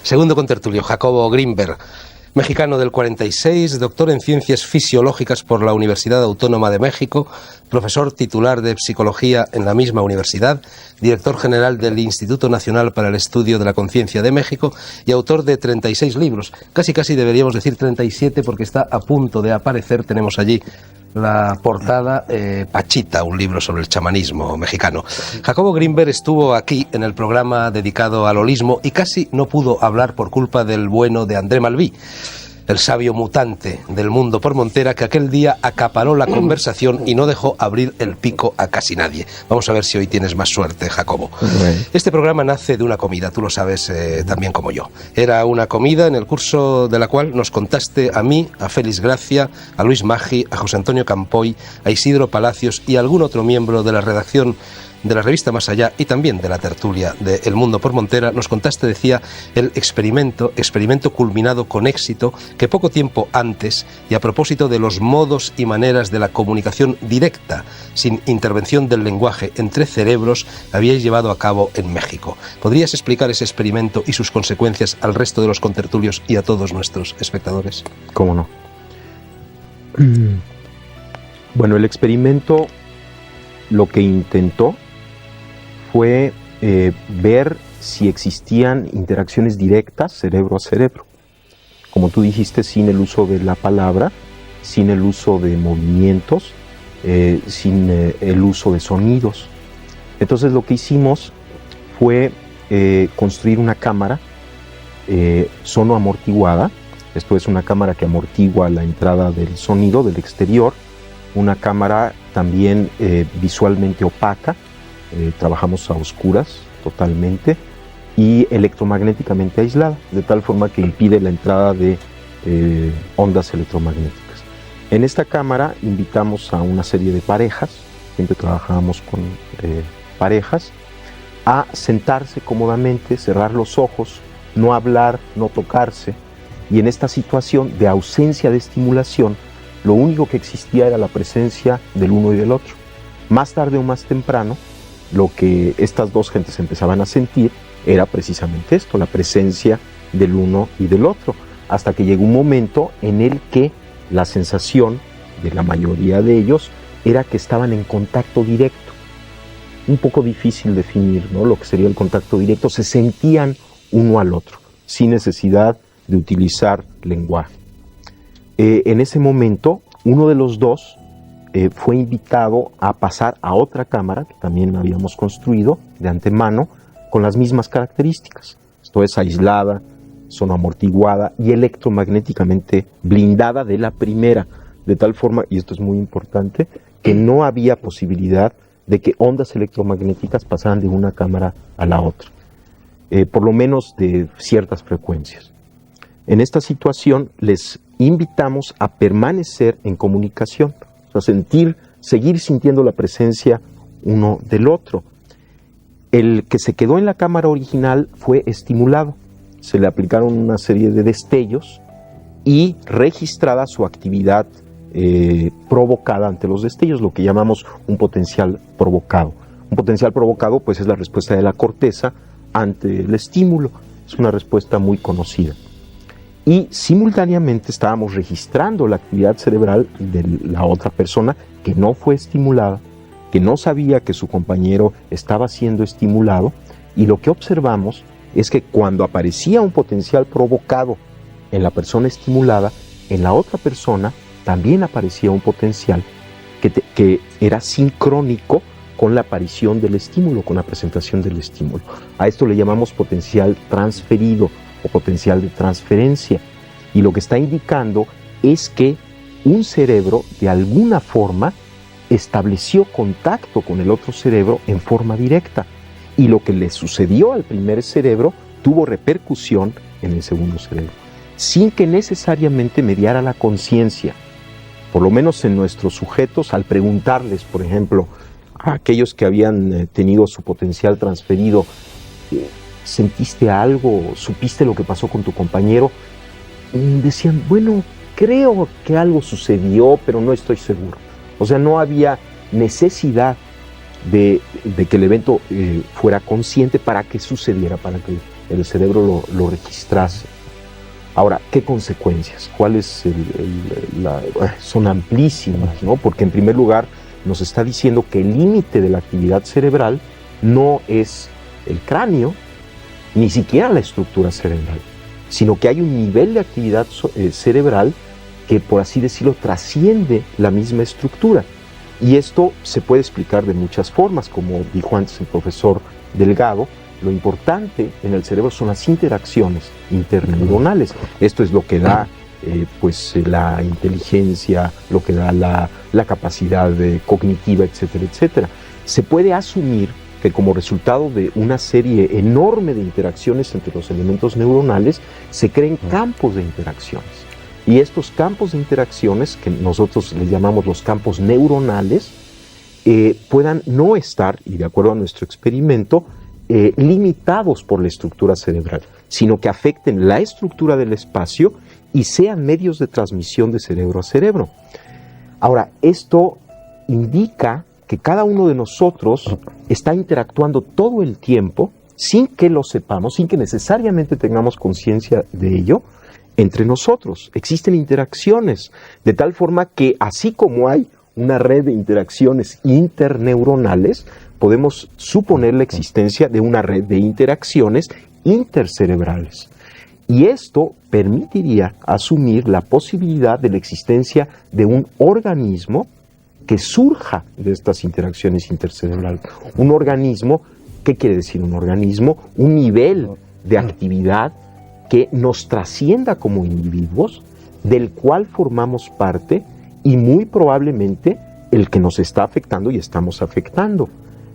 Segundo contertulio, Jacobo Grinberg, mexicano del 46, doctor en Ciencias Fisiológicas por la Universidad Autónoma de México, profesor titular de Psicología en la misma universidad, director general del Instituto Nacional para el Estudio de la Conciencia de México y autor de 36 libros. Casi deberíamos decir 37 porque está a punto de aparecer. Tenemos allí la portada, Pachita, un libro sobre el chamanismo mexicano. Jacobo Grinberg estuvo aquí en el programa dedicado al holismo y casi no pudo hablar por culpa del bueno de André Malví, el sabio mutante del mundo por montera, que aquel día acaparó la conversación y no dejó abrir el pico a casi nadie. Vamos a ver si hoy tienes más suerte, Jacobo. Este programa nace de una comida, tú lo sabes también como yo. Era una comida en el curso de la cual nos contaste a mí, a Félix Gracia, a Luis Maggi, a José Antonio Campoy, a Isidro Palacios y a algún otro miembro de la redacción de la revista Más Allá y también de la tertulia de El Mundo por Montera. Nos contaste, decía, el experimento culminado con éxito que poco tiempo antes, y a propósito de los modos y maneras de la comunicación directa, sin intervención del lenguaje entre cerebros, habíais llevado a cabo en México. ¿Podrías explicar ese experimento y sus consecuencias al resto de los contertulios y a todos nuestros espectadores? ¿Cómo no? Bueno, el experimento lo que intentó fue ver si existían interacciones directas cerebro a cerebro. Como tú dijiste, sin el uso de la palabra, sin el uso de movimientos, sin el uso de sonidos. Entonces lo que hicimos fue construir una cámara sonoamortiguada. Esto es una cámara que amortigua la entrada del sonido del exterior. Una cámara también visualmente opaca. Trabajamos a oscuras totalmente y electromagnéticamente aislada, de tal forma que impide la entrada de ondas electromagnéticas. En esta cámara invitamos a una serie de parejas, siempre trabajábamos con parejas, a sentarse cómodamente, cerrar los ojos, no hablar, no tocarse, y en esta situación de ausencia de estimulación, lo único que existía era la presencia del uno y del otro. Más tarde o más temprano, lo que estas dos gentes empezaban a sentir era precisamente esto, la presencia del uno y del otro, hasta que llegó un momento en el que la sensación de la mayoría de ellos era que estaban en contacto directo. Un poco difícil definir, ¿no?, lo que sería el contacto directo. Se sentían uno al otro, sin necesidad de utilizar lenguaje. En ese momento, uno de los dos fue invitado a pasar a otra cámara que también habíamos construido de antemano con las mismas características. Esto es aislada, sonoamortiguada y electromagnéticamente blindada de la primera, de tal forma, y esto es muy importante, que no había posibilidad de que ondas electromagnéticas pasaran de una cámara a la otra, por lo menos de ciertas frecuencias. En esta situación les invitamos a permanecer en comunicación, o sea, seguir sintiendo la presencia uno del otro. El que se quedó en la cámara original fue estimulado. Se le aplicaron una serie de destellos y registrada su actividad provocada ante los destellos, lo que llamamos un potencial provocado. Un potencial provocado, pues, es la respuesta de la corteza ante el estímulo. Es una respuesta muy conocida. Y simultáneamente estábamos registrando la actividad cerebral de la otra persona que no fue estimulada, que no sabía que su compañero estaba siendo estimulado, y lo que observamos es que cuando aparecía un potencial provocado en la persona estimulada, en la otra persona también aparecía un potencial que era sincrónico con la aparición del estímulo, con la presentación del estímulo. A esto le llamamos potencial transferido o potencial de transferencia, y lo que está indicando es que un cerebro de alguna forma estableció contacto con el otro cerebro en forma directa, y lo que le sucedió al primer cerebro tuvo repercusión en el segundo cerebro, sin que necesariamente mediara la conciencia. Por lo menos en nuestros sujetos, al preguntarles, por ejemplo, a aquellos que habían tenido su potencial transferido, ¿sentiste algo? ¿Supiste lo que pasó con tu compañero? Decían, bueno, creo que algo sucedió, pero no estoy seguro. O sea, no había necesidad de que el evento fuera consciente para que sucediera, para que el cerebro lo registrase. Ahora, ¿qué consecuencias? ¿Cuáles? Son amplísimas, ¿no? Porque en primer lugar nos está diciendo que el límite de la actividad cerebral no es el cráneo, ni siquiera la estructura cerebral, sino que hay un nivel de actividad cerebral que, por así decirlo, trasciende la misma estructura. Y esto se puede explicar de muchas formas, como dijo antes el profesor Delgado. Lo importante en el cerebro son las interacciones interneuronales. Esto es lo que da la inteligencia, lo que da la capacidad cognitiva, etcétera, etcétera. Se puede asumir que como resultado de una serie enorme de interacciones entre los elementos neuronales, se creen campos de interacciones. Y estos campos de interacciones, que nosotros les llamamos los campos neuronales, puedan no estar, y de acuerdo a nuestro experimento, limitados por la estructura cerebral, sino que afecten la estructura del espacio y sean medios de transmisión de cerebro a cerebro. Ahora, esto indica que cada uno de nosotros está interactuando todo el tiempo, sin que lo sepamos, sin que necesariamente tengamos conciencia de ello, entre nosotros. Existen interacciones, de tal forma que así como hay una red de interacciones interneuronales, podemos suponer la existencia de una red de interacciones intercerebrales. Y esto permitiría asumir la posibilidad de la existencia de un organismo que surja de estas interacciones intercerebrales. Un organismo, ¿qué quiere decir un organismo? Un nivel de actividad que nos trascienda como individuos, del cual formamos parte y muy probablemente el que nos está afectando y estamos afectando.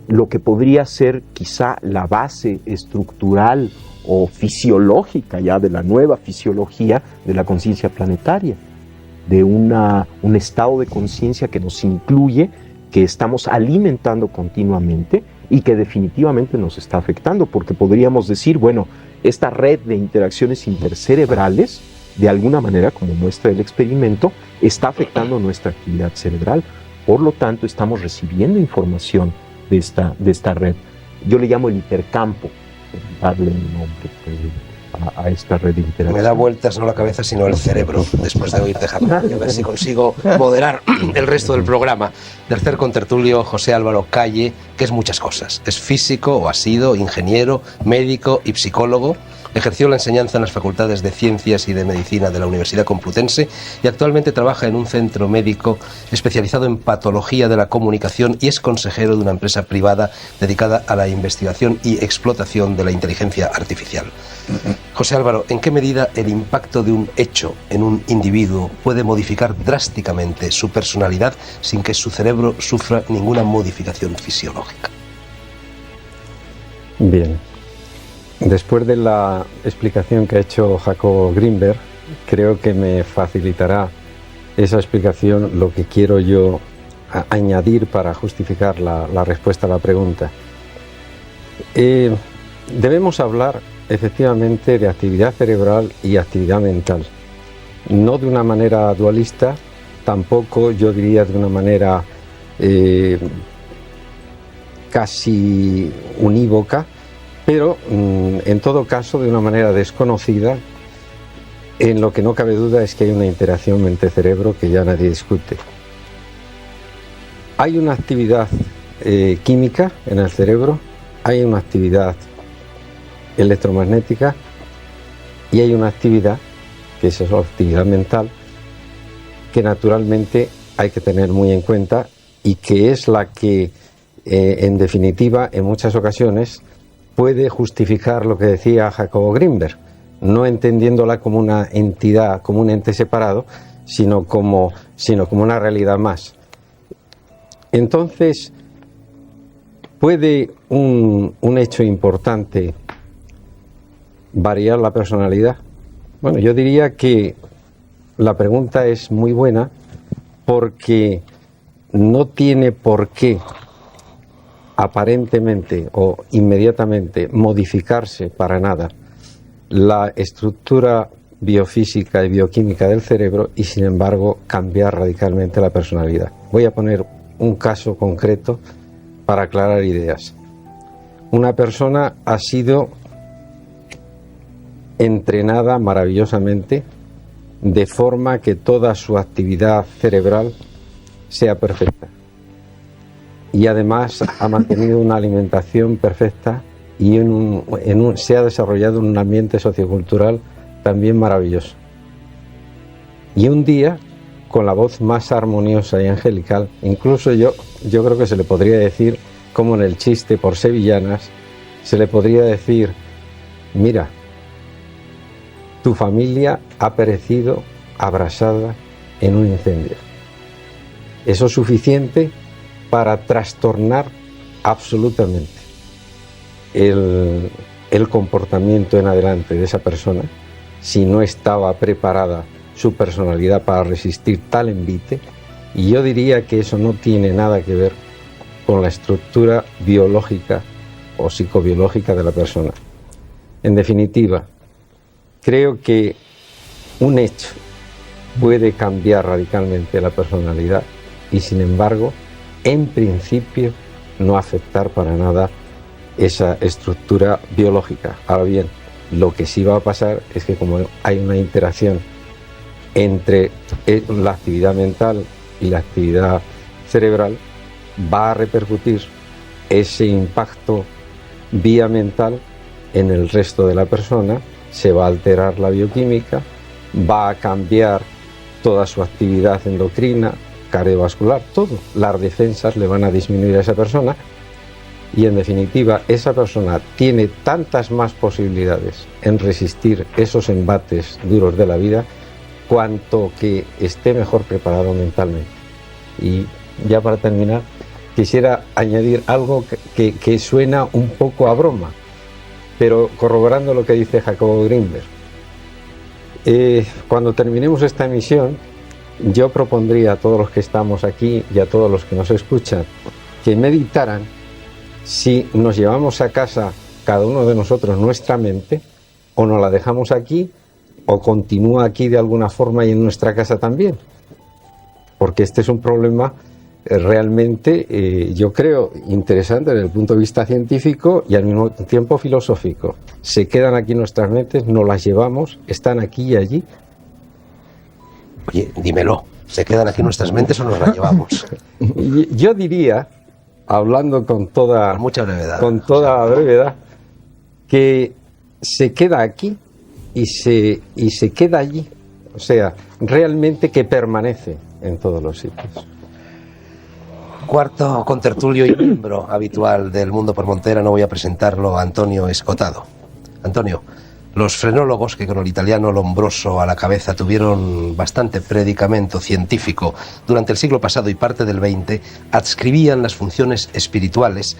Lo que podría ser quizá la base estructural o fisiológica ya de la nueva fisiología de la conciencia planetaria, de un estado de conciencia que nos incluye, que estamos alimentando continuamente y que definitivamente nos está afectando, porque podríamos decir, bueno, esta red de interacciones intercerebrales, de alguna manera, como muestra el experimento, está afectando nuestra actividad cerebral. Por lo tanto, estamos recibiendo información de esta red. Yo le llamo el hipercampo, darle un nombre a esta red de interacción. Me da vueltas no la cabeza, sino el cerebro, después de oírte, Jacobo. A ver si consigo moderar el resto del programa. Tercer contertulio, José Álvaro Calle, que es muchas cosas. Es físico, o ha sido ingeniero, médico y psicólogo. Ejerció la enseñanza en las facultades de Ciencias y de Medicina de la Universidad Complutense y actualmente trabaja en un centro médico especializado en patología de la comunicación y es consejero de una empresa privada dedicada a la investigación y explotación de la inteligencia artificial. José Álvaro, ¿en qué medida el impacto de un hecho en un individuo puede modificar drásticamente su personalidad sin que su cerebro sufra ninguna modificación fisiológica? Bien. Después de la explicación que ha hecho Jacobo Grinberg, creo que me facilitará esa explicación lo que quiero yo añadir para justificar la respuesta a la pregunta. Debemos hablar efectivamente de actividad cerebral y actividad mental, no de una manera dualista, tampoco yo diría de una manera casi unívoca, pero en todo caso de una manera desconocida. En lo que no cabe duda es que hay una interacción mente-cerebro que ya nadie discute. Hay una actividad química en el cerebro, hay una actividad electromagnética y hay una actividad, que es la actividad mental, que naturalmente hay que tener muy en cuenta y que es la que, en definitiva, en muchas ocasiones, puede justificar lo que decía Jacobo Grinberg, no entendiéndola como una entidad, como un ente separado, sino como una realidad más. Entonces, ¿puede un hecho importante variar la personalidad? Bueno, yo diría que la pregunta es muy buena porque no tiene por qué aparentemente o inmediatamente modificarse para nada la estructura biofísica y bioquímica del cerebro y sin embargo cambiar radicalmente la personalidad. Voy a poner un caso concreto para aclarar ideas. Una persona ha sido entrenada maravillosamente, de forma que toda su actividad cerebral sea perfecta. Y además ha mantenido una alimentación perfecta y se ha desarrollado en un ambiente sociocultural también maravilloso. Y un día, con la voz más armoniosa y angelical, incluso yo creo que se le podría decir, como en el chiste por sevillanas, se le podría decir: mira, tu familia ha perecido abrasada en un incendio. Eso es suficiente para trastornar absolutamente el comportamiento en adelante de esa persona, si no estaba preparada su personalidad para resistir tal envite. Y yo diría que eso no tiene nada que ver con la estructura biológica o psicobiológica de la persona. En definitiva, creo que un hecho puede cambiar radicalmente la personalidad y, sin embargo, en principio no afectar para nada esa estructura biológica. Ahora bien, lo que sí va a pasar es que, como hay una interacción entre la actividad mental y la actividad cerebral, va a repercutir ese impacto vía mental en el resto de la persona, se va a alterar la bioquímica, va a cambiar toda su actividad endocrina, cardiovascular, todo. Las defensas le van a disminuir a esa persona y, en definitiva, esa persona tiene tantas más posibilidades en resistir esos embates duros de la vida cuanto que esté mejor preparado mentalmente. Y ya para terminar, quisiera añadir algo que suena un poco a broma, pero corroborando lo que dice Jacobo Grinberg. Cuando terminemos esta emisión, yo propondría a todos los que estamos aquí y a todos los que nos escuchan que meditaran si nos llevamos a casa cada uno de nosotros nuestra mente, o nos la dejamos aquí, o continúa aquí de alguna forma y en nuestra casa también. Porque este es un problema realmente, yo creo, interesante desde el punto de vista científico y al mismo tiempo filosófico. Se quedan aquí nuestras mentes, nos las llevamos, están aquí y allí. Oye, dímelo, ¿se quedan aquí nuestras mentes o nos las llevamos? Yo diría, hablando con mucha brevedad, con toda brevedad, que se queda aquí y se queda allí. O sea, realmente que permanece en todos los sitios. Cuarto contertulio y miembro habitual del Mundo por Montera, no voy a presentarlo, a Antonio Escotado. Antonio, los frenólogos, que con el italiano Lombroso a la cabeza tuvieron bastante predicamento científico durante el siglo pasado y parte del XX, adscribían las funciones espirituales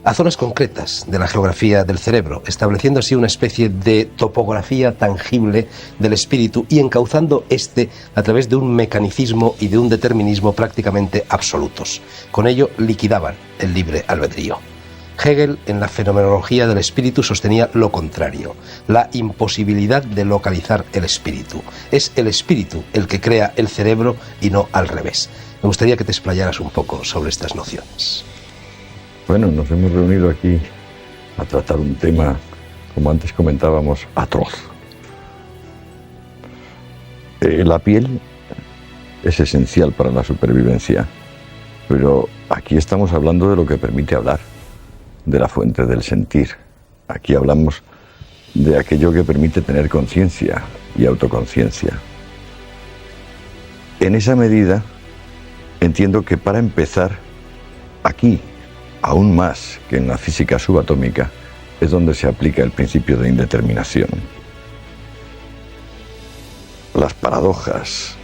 a zonas concretas de la geografía del cerebro, estableciendo así una especie de topografía tangible del espíritu y encauzando este a través de un mecanicismo y de un determinismo prácticamente absolutos. Con ello liquidaban el libre albedrío. Hegel, en la fenomenología del espíritu, sostenía lo contrario, la imposibilidad de localizar el espíritu. Es el espíritu el que crea el cerebro y no al revés. Me gustaría que te explayaras un poco sobre estas nociones. Bueno, nos hemos reunido aquí a tratar un tema, como antes comentábamos, atroz. La piel es esencial para la supervivencia, pero aquí estamos hablando de lo que permite hablar, de la fuente del sentir. Aquí hablamos de aquello que permite tener conciencia y autoconciencia. En esa medida, entiendo que para empezar, aquí, aún más que en la física subatómica, es donde se aplica el principio de indeterminación. Las paradojas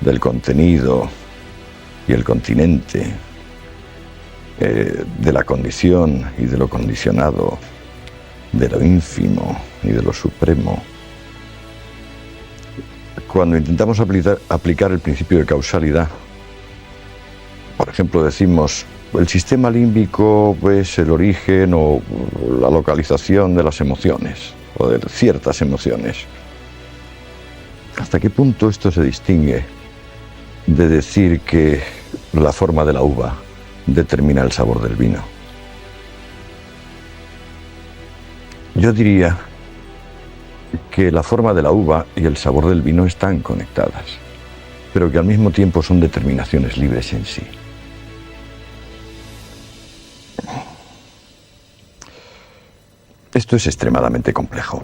del contenido y el continente, de la condición y de lo condicionado, de lo ínfimo y de lo supremo. Cuando intentamos aplicar el principio de causalidad, por ejemplo, decimos: el sistema límbico es el origen o la localización de las emociones, o de ciertas emociones. ¿Hasta qué punto esto se distingue de decir que la forma de la uva determina el sabor del vino? Yo diría que la forma de la uva y el sabor del vino están conectadas, pero que al mismo tiempo son determinaciones libres en sí. Esto es extremadamente complejo.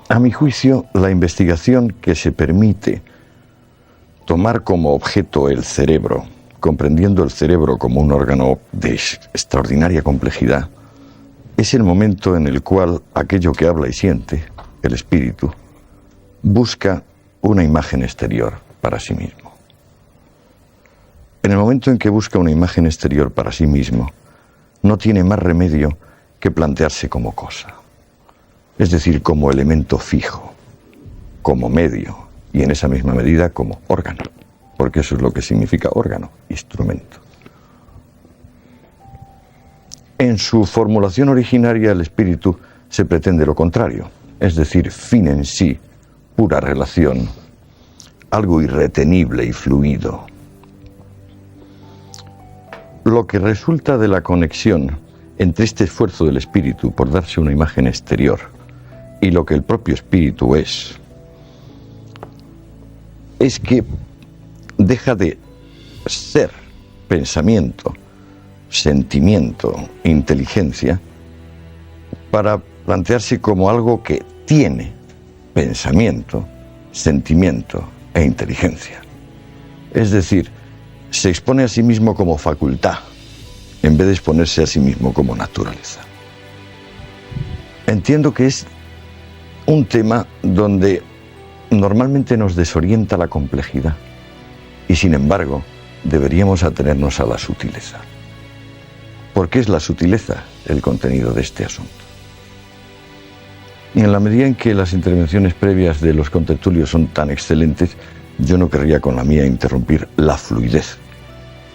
A mi juicio, la investigación que se permite tomar como objeto el cerebro, comprendiendo el cerebro como un órgano de extraordinaria complejidad, es el momento en el cual aquello que habla y siente, el espíritu, busca una imagen exterior para sí mismo. En el momento en que busca una imagen exterior para sí mismo, no tiene más remedio que plantearse como cosa, es decir, como elemento fijo, como medio, y en esa misma medida como órgano, porque eso es lo que significa órgano, instrumento. En su formulación originaria, el espíritu se pretende lo contrario, es decir, fin en sí, pura relación, algo irretenible y fluido. Lo que resulta de la conexión entre este esfuerzo del espíritu por darse una imagen exterior y lo que el propio espíritu es que deja de ser pensamiento, sentimiento, inteligencia, para plantearse como algo que tiene pensamiento, sentimiento e inteligencia. Es decir, se expone a sí mismo como facultad, en vez de exponerse a sí mismo como naturaleza. Entiendo que es un tema donde normalmente nos desorienta la complejidad y, sin embargo, deberíamos atenernos a la sutileza. Porque es la sutileza el contenido de este asunto. Y en la medida en que las intervenciones previas de los contertulios son tan excelentes, yo no querría con la mía interrumpir la fluidez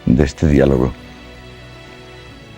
de este diálogo.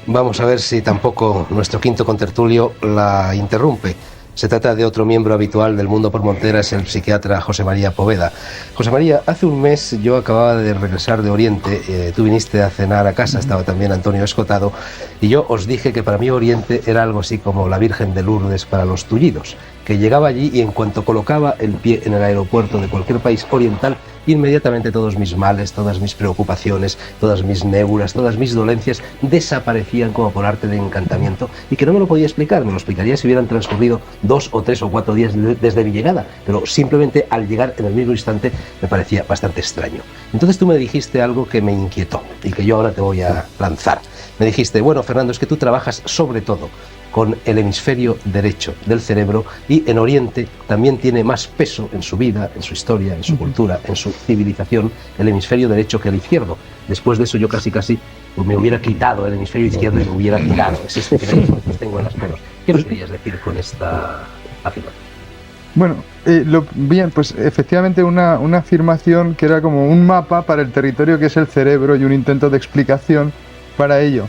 Vamos a ver si tampoco nuestro quinto contertulio la interrumpe. Se trata de otro miembro habitual del Mundo por Montera, es el psiquiatra José María Poveda. José María, hace un mes yo acababa de regresar de Oriente, tú viniste a cenar a casa, estaba también Antonio Escotado, y yo os dije que para mí Oriente era algo así como la Virgen de Lourdes para los tullidos, que llegaba allí y en cuanto colocaba el pie en el aeropuerto de cualquier país oriental, inmediatamente todos mis males, todas mis preocupaciones, todas mis nébulas, todas mis dolencias desaparecían como por arte de encantamiento, y que no me lo podía explicar, me lo explicaría si hubieran transcurrido 2 o 3 o 4 días desde mi llegada, pero simplemente al llegar en el mismo instante me parecía bastante extraño. Entonces tú me dijiste algo que me inquietó y que yo ahora te voy a lanzar. Me dijiste, bueno, Fernando, es que tú trabajas sobre todo con el hemisferio derecho del cerebro, y en Oriente también tiene más peso en su vida, en su historia, en su cultura, en su civilización, el hemisferio derecho que el izquierdo. Después de eso yo casi me hubiera quitado el hemisferio izquierdo y me hubiera quitado ese mecanismo que tengo en las manos. ¿Qué nos querías decir con esta afirmación? Bueno, bien, pues efectivamente una afirmación que era como un mapa para el territorio que es el cerebro y un intento de explicación para ello.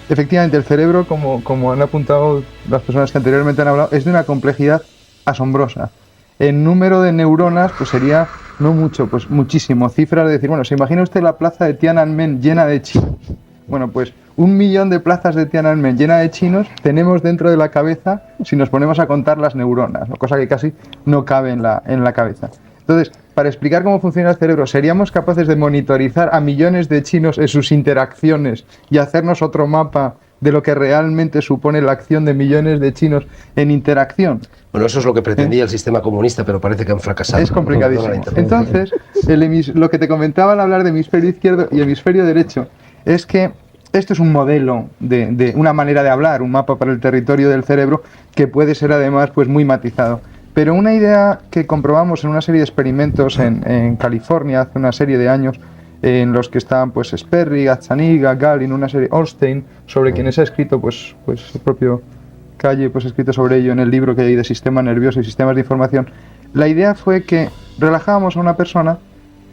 Efectivamente, el cerebro, como han apuntado las personas que anteriormente han hablado, es de una complejidad asombrosa. El número de neuronas pues sería no mucho, pues muchísimo. Cifras de decir, bueno, ¿se imagina usted la plaza de Tiananmen llena de chinos? Bueno, pues 1 millón de plazas de Tiananmen llena de chinos tenemos dentro de la cabeza si nos ponemos a contar las neuronas, ¿no? Cosa que casi no cabe en la cabeza. Entonces, para explicar cómo funciona el cerebro, ¿seríamos capaces de monitorizar a millones de chinos en sus interacciones y hacernos otro mapa de lo que realmente supone la acción de millones de chinos en interacción? Bueno, eso es lo que pretendía el sistema comunista, pero parece que han fracasado. Es complicadísimo. Entonces, lo que te comentaba al hablar de hemisferio izquierdo y hemisferio derecho es que esto es un modelo de una manera de hablar, un mapa para el territorio del cerebro que puede ser además pues muy matizado. Pero una idea que comprobamos en una serie de experimentos en California hace una serie de años, en los que estaban pues Sperry, Gazzaniga, Gallin, una serie, Olstein, sobre quienes ha escrito pues el propio Calle pues ha escrito sobre ello en el libro que hay de sistema nervioso y sistemas de información. La idea fue que relajábamos a una persona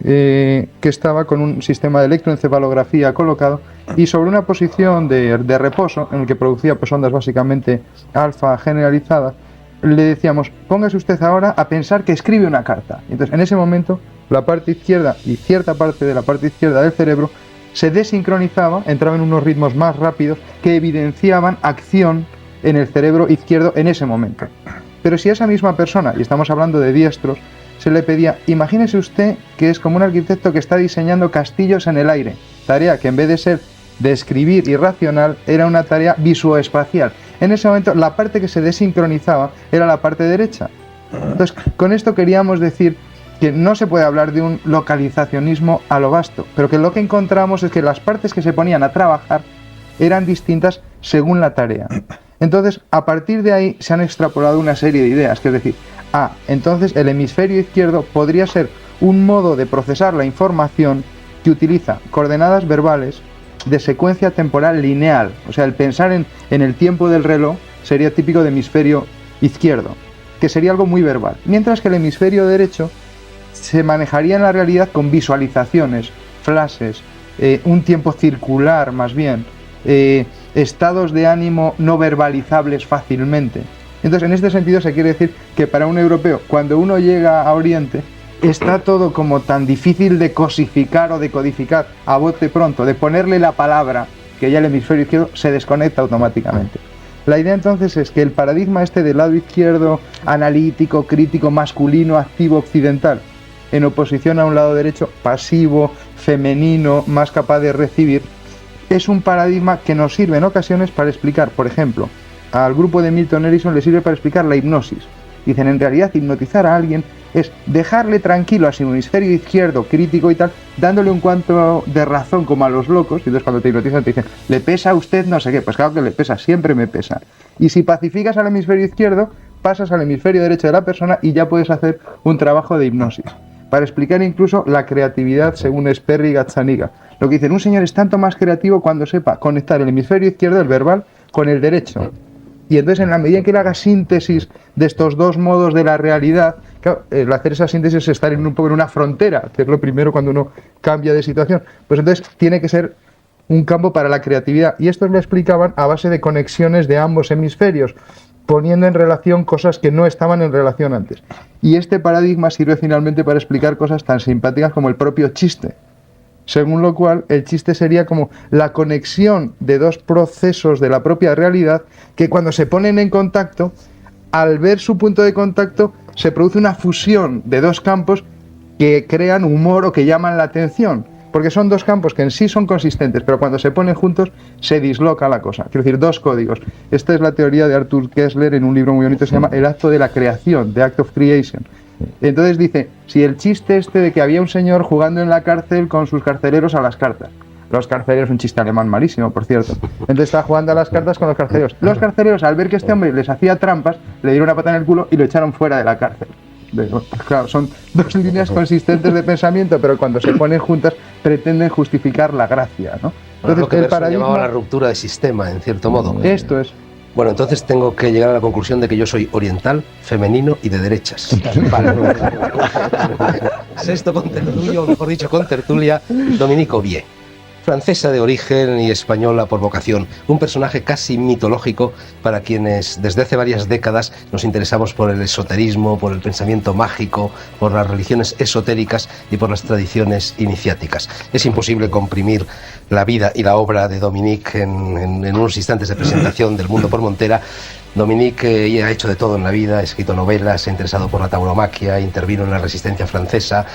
que estaba con un sistema de electroencefalografía colocado y sobre una posición de reposo en el que producía pues ondas básicamente alfa generalizadas, le decíamos, póngase usted ahora a pensar que escribe una carta. Entonces, en ese momento, la parte izquierda y cierta parte de la parte izquierda del cerebro se desincronizaba, entraba en unos ritmos más rápidos que evidenciaban acción en el cerebro izquierdo en ese momento. Pero si a esa misma persona, y estamos hablando de diestros, se le pedía, imagínese usted que es como un arquitecto que está diseñando castillos en el aire, tarea que en vez de ser de escribir y racional, era una tarea visuoespacial. En ese momento la parte que se desincronizaba era la parte derecha. Entonces, con esto queríamos decir que no se puede hablar de un localizacionismo a lo vasto, pero que lo que encontramos es que las partes que se ponían a trabajar eran distintas según la tarea. Entonces, a partir de ahí se han extrapolado una serie de ideas, que es decir, entonces el hemisferio izquierdo podría ser un modo de procesar la información que utiliza coordenadas verbales de secuencia temporal lineal, o sea, el pensar en el tiempo del reloj sería típico de hemisferio izquierdo, que sería algo muy verbal, mientras que el hemisferio derecho se manejaría en la realidad con visualizaciones, flashes, un tiempo circular más bien, estados de ánimo no verbalizables fácilmente. Entonces, en este sentido se quiere decir que para un europeo, cuando uno llega a Oriente, está todo como tan difícil de cosificar o de codificar a bote pronto, de ponerle la palabra, que ya el hemisferio izquierdo se desconecta automáticamente. La idea entonces es que el paradigma este del lado izquierdo, analítico, crítico, masculino, activo, occidental, en oposición a un lado derecho, pasivo, femenino, más capaz de recibir, es un paradigma que nos sirve en ocasiones para explicar, por ejemplo, al grupo de Milton Erickson le sirve para explicar la hipnosis. Dicen, en realidad, hipnotizar a alguien es dejarle tranquilo a su hemisferio izquierdo, crítico y tal, dándole un cuanto de razón como a los locos, y entonces cuando te hipnotizan te dicen, ¿le pesa a usted no sé qué? Pues claro que le pesa, siempre me pesa. Y si pacificas al hemisferio izquierdo, pasas al hemisferio derecho de la persona y ya puedes hacer un trabajo de hipnosis. Para explicar incluso la creatividad según Sperry y Gazzaniga. Lo que dicen, un señor es tanto más creativo cuando sepa conectar el hemisferio izquierdo, el verbal, con el derecho. Y entonces, en la medida en que él haga síntesis de estos dos modos de la realidad, claro, el hacer esa síntesis es estar un poco en una frontera, hacerlo primero cuando uno cambia de situación. Pues entonces tiene que ser un campo para la creatividad. Y esto lo explicaban a base de conexiones de ambos hemisferios, poniendo en relación cosas que no estaban en relación antes. Y este paradigma sirve finalmente para explicar cosas tan simpáticas como el propio chiste. Según lo cual, el chiste sería como la conexión de dos procesos de la propia realidad que cuando se ponen en contacto, al ver su punto de contacto, se produce una fusión de dos campos que crean humor o que llaman la atención. Porque son dos campos que en sí son consistentes, pero cuando se ponen juntos se disloca la cosa. Quiero decir, dos códigos. Esta es la teoría de Arthur Koestler en un libro muy bonito que se llama El acto de la creación, The Act of Creation. Entonces dice, si el chiste este de que había un señor jugando en la cárcel con sus carceleros a las cartas. Los carceleros, un chiste alemán malísimo, por cierto. Entonces estaba jugando a las cartas con los carceleros. Los carceleros, al ver que este hombre les hacía trampas, le dieron una pata en el culo y lo echaron fuera de la cárcel. Claro, son dos líneas consistentes de pensamiento, pero cuando se ponen juntas pretenden justificar la gracia, ¿no? Entonces, lo que el paradigma llamaba la ruptura de sistema, en cierto modo. Esto es. Bueno, entonces tengo que llegar a la conclusión de que yo soy oriental, femenino y de derechas. Vale. Sexto contertulio, mejor dicho, contertulia, Dominique Aubier. Francesa de origen y española por vocación, un personaje casi mitológico para quienes desde hace varias décadas nos interesamos por el esoterismo, por el pensamiento mágico, por las religiones esotéricas y por las tradiciones iniciáticas. Es imposible comprimir la vida y la obra de Dominique en unos instantes de presentación del Mundo por Montera. Dominique ha hecho de todo en la vida, ha escrito novelas, se ha interesado por la tauromaquia, intervino en la resistencia francesa,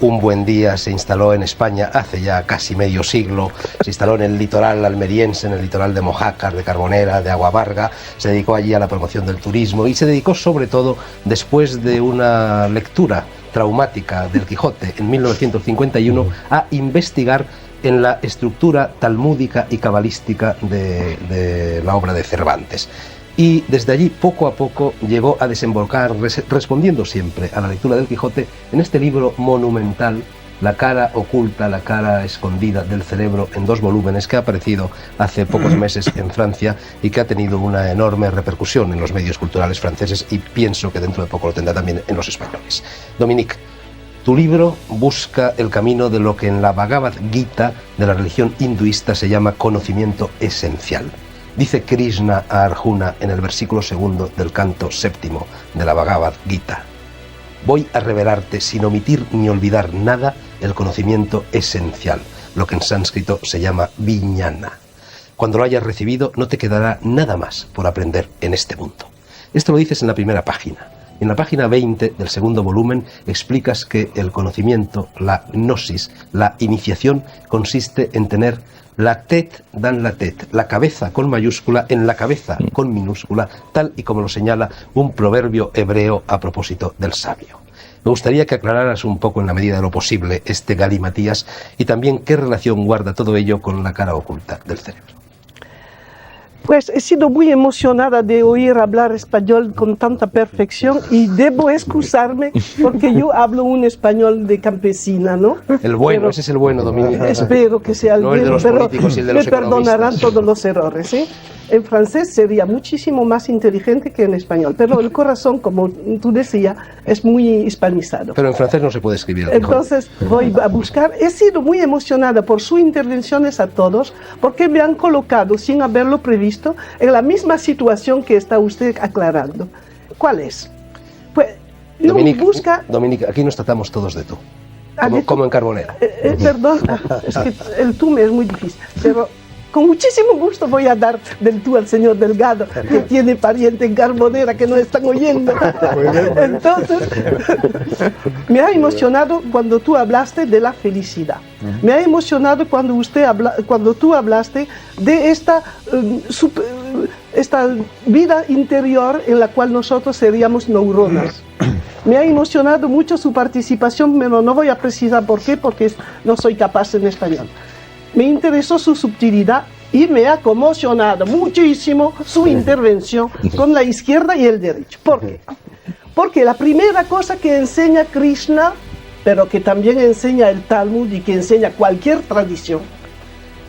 un buen día se instaló en España hace ya casi medio siglo, se instaló en el litoral almeriense, en el litoral de Mojácar, de Carbonera, de Agua Varga, se dedicó allí a la promoción del turismo y se dedicó sobre todo, después de una lectura traumática del Quijote en 1951, a investigar en la estructura talmúdica y cabalística de la obra de Cervantes. Y desde allí, poco a poco, llegó a desembocar, respondiendo siempre a la lectura del Quijote, en este libro monumental, La cara oculta, la cara escondida del cerebro, en 2 volúmenes, que ha aparecido hace pocos meses en Francia y que ha tenido una enorme repercusión en los medios culturales franceses y pienso que dentro de poco lo tendrá también en los españoles. Dominique, tu libro busca el camino de lo que en la Bhagavad Gita de la religión hinduista se llama conocimiento esencial. Dice Krishna a Arjuna en el versículo 2 del canto 7 de la Bhagavad Gita: voy a revelarte sin omitir ni olvidar nada el conocimiento esencial, lo que en sánscrito se llama vijnana. Cuando lo hayas recibido no te quedará nada más por aprender en este mundo. Esto lo dices en la primera página. En la página 20 del segundo volumen explicas que el conocimiento, la gnosis, la iniciación, consiste en tener la tête dans la tête, la cabeza con mayúscula en la cabeza con minúscula, tal y como lo señala un proverbio hebreo a propósito del sabio. Me gustaría que aclararas un poco, en la medida de lo posible, este galimatías y también qué relación guarda todo ello con la cara oculta del cerebro. Pues he sido muy emocionada de oír hablar español con tanta perfección y debo excusarme porque yo hablo un español de campesina, ¿no? El bueno, Pero ese es el bueno, Dominica. espero que sea el No el de bueno, los pero políticos y el de los me perdonarán economistas. todos los errores, ¿eh? En francés sería muchísimo más inteligente que en español, pero el corazón, como tú decías, es muy hispanizado. Pero en francés no se puede escribir. el Quijote. Entonces voy a buscar. He sido muy emocionada por sus intervenciones a todos, porque me han colocado, sin haberlo previsto, en la misma situación que está usted aclarando. ¿Cuál es? Pues uno busca... Dominica, aquí nos tratamos todos de tú. Ah, de tú. Como en Carbonera. Perdón, es que el tú me es muy difícil, pero con muchísimo gusto voy a dar del tú al señor Delgado, que tiene pariente en Carbonera que no están oyendo. Entonces, me ha emocionado cuando tú hablaste de la felicidad. Me ha emocionado cuando tú hablaste de esta vida interior en la cual nosotros seríamos neuronas. Me ha emocionado mucho su participación, pero no voy a precisar por qué, porque no soy capaz en español. Me interesó su subtilidad y me ha conmocionado muchísimo su intervención con la izquierda y el derecho. ¿Por qué? Porque la primera cosa que enseña Krishna, pero que también enseña el Talmud y que enseña cualquier tradición,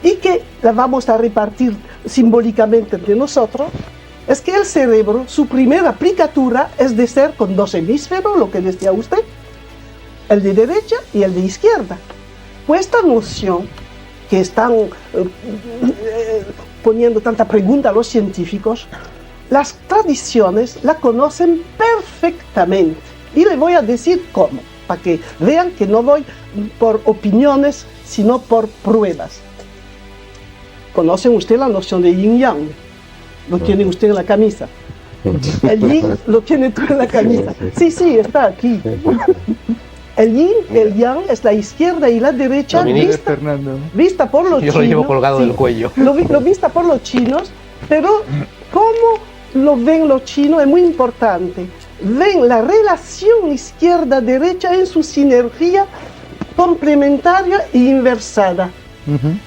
y que la vamos a repartir simbólicamente entre nosotros, es que el cerebro, su primera aplicatura es de ser con dos hemisferos, lo que decía usted, el de derecha y el de izquierda. Pues esta noción que están poniendo tanta pregunta a los científicos, las tradiciones la conocen perfectamente. Y le voy a decir cómo, para que vean que no voy por opiniones, sino por pruebas. ¿Conocen usted la noción de yin-yang? Lo tiene usted en la camisa. El yin lo tiene tú en la camisa. Sí, está aquí. El yin, el yang es la izquierda y la derecha vista por los chinos. Yo lo llevo colgado del cuello. Lo vista por los chinos, pero cómo lo ven los chinos es muy importante. Ven la relación izquierda-derecha en su sinergia complementaria e inversada.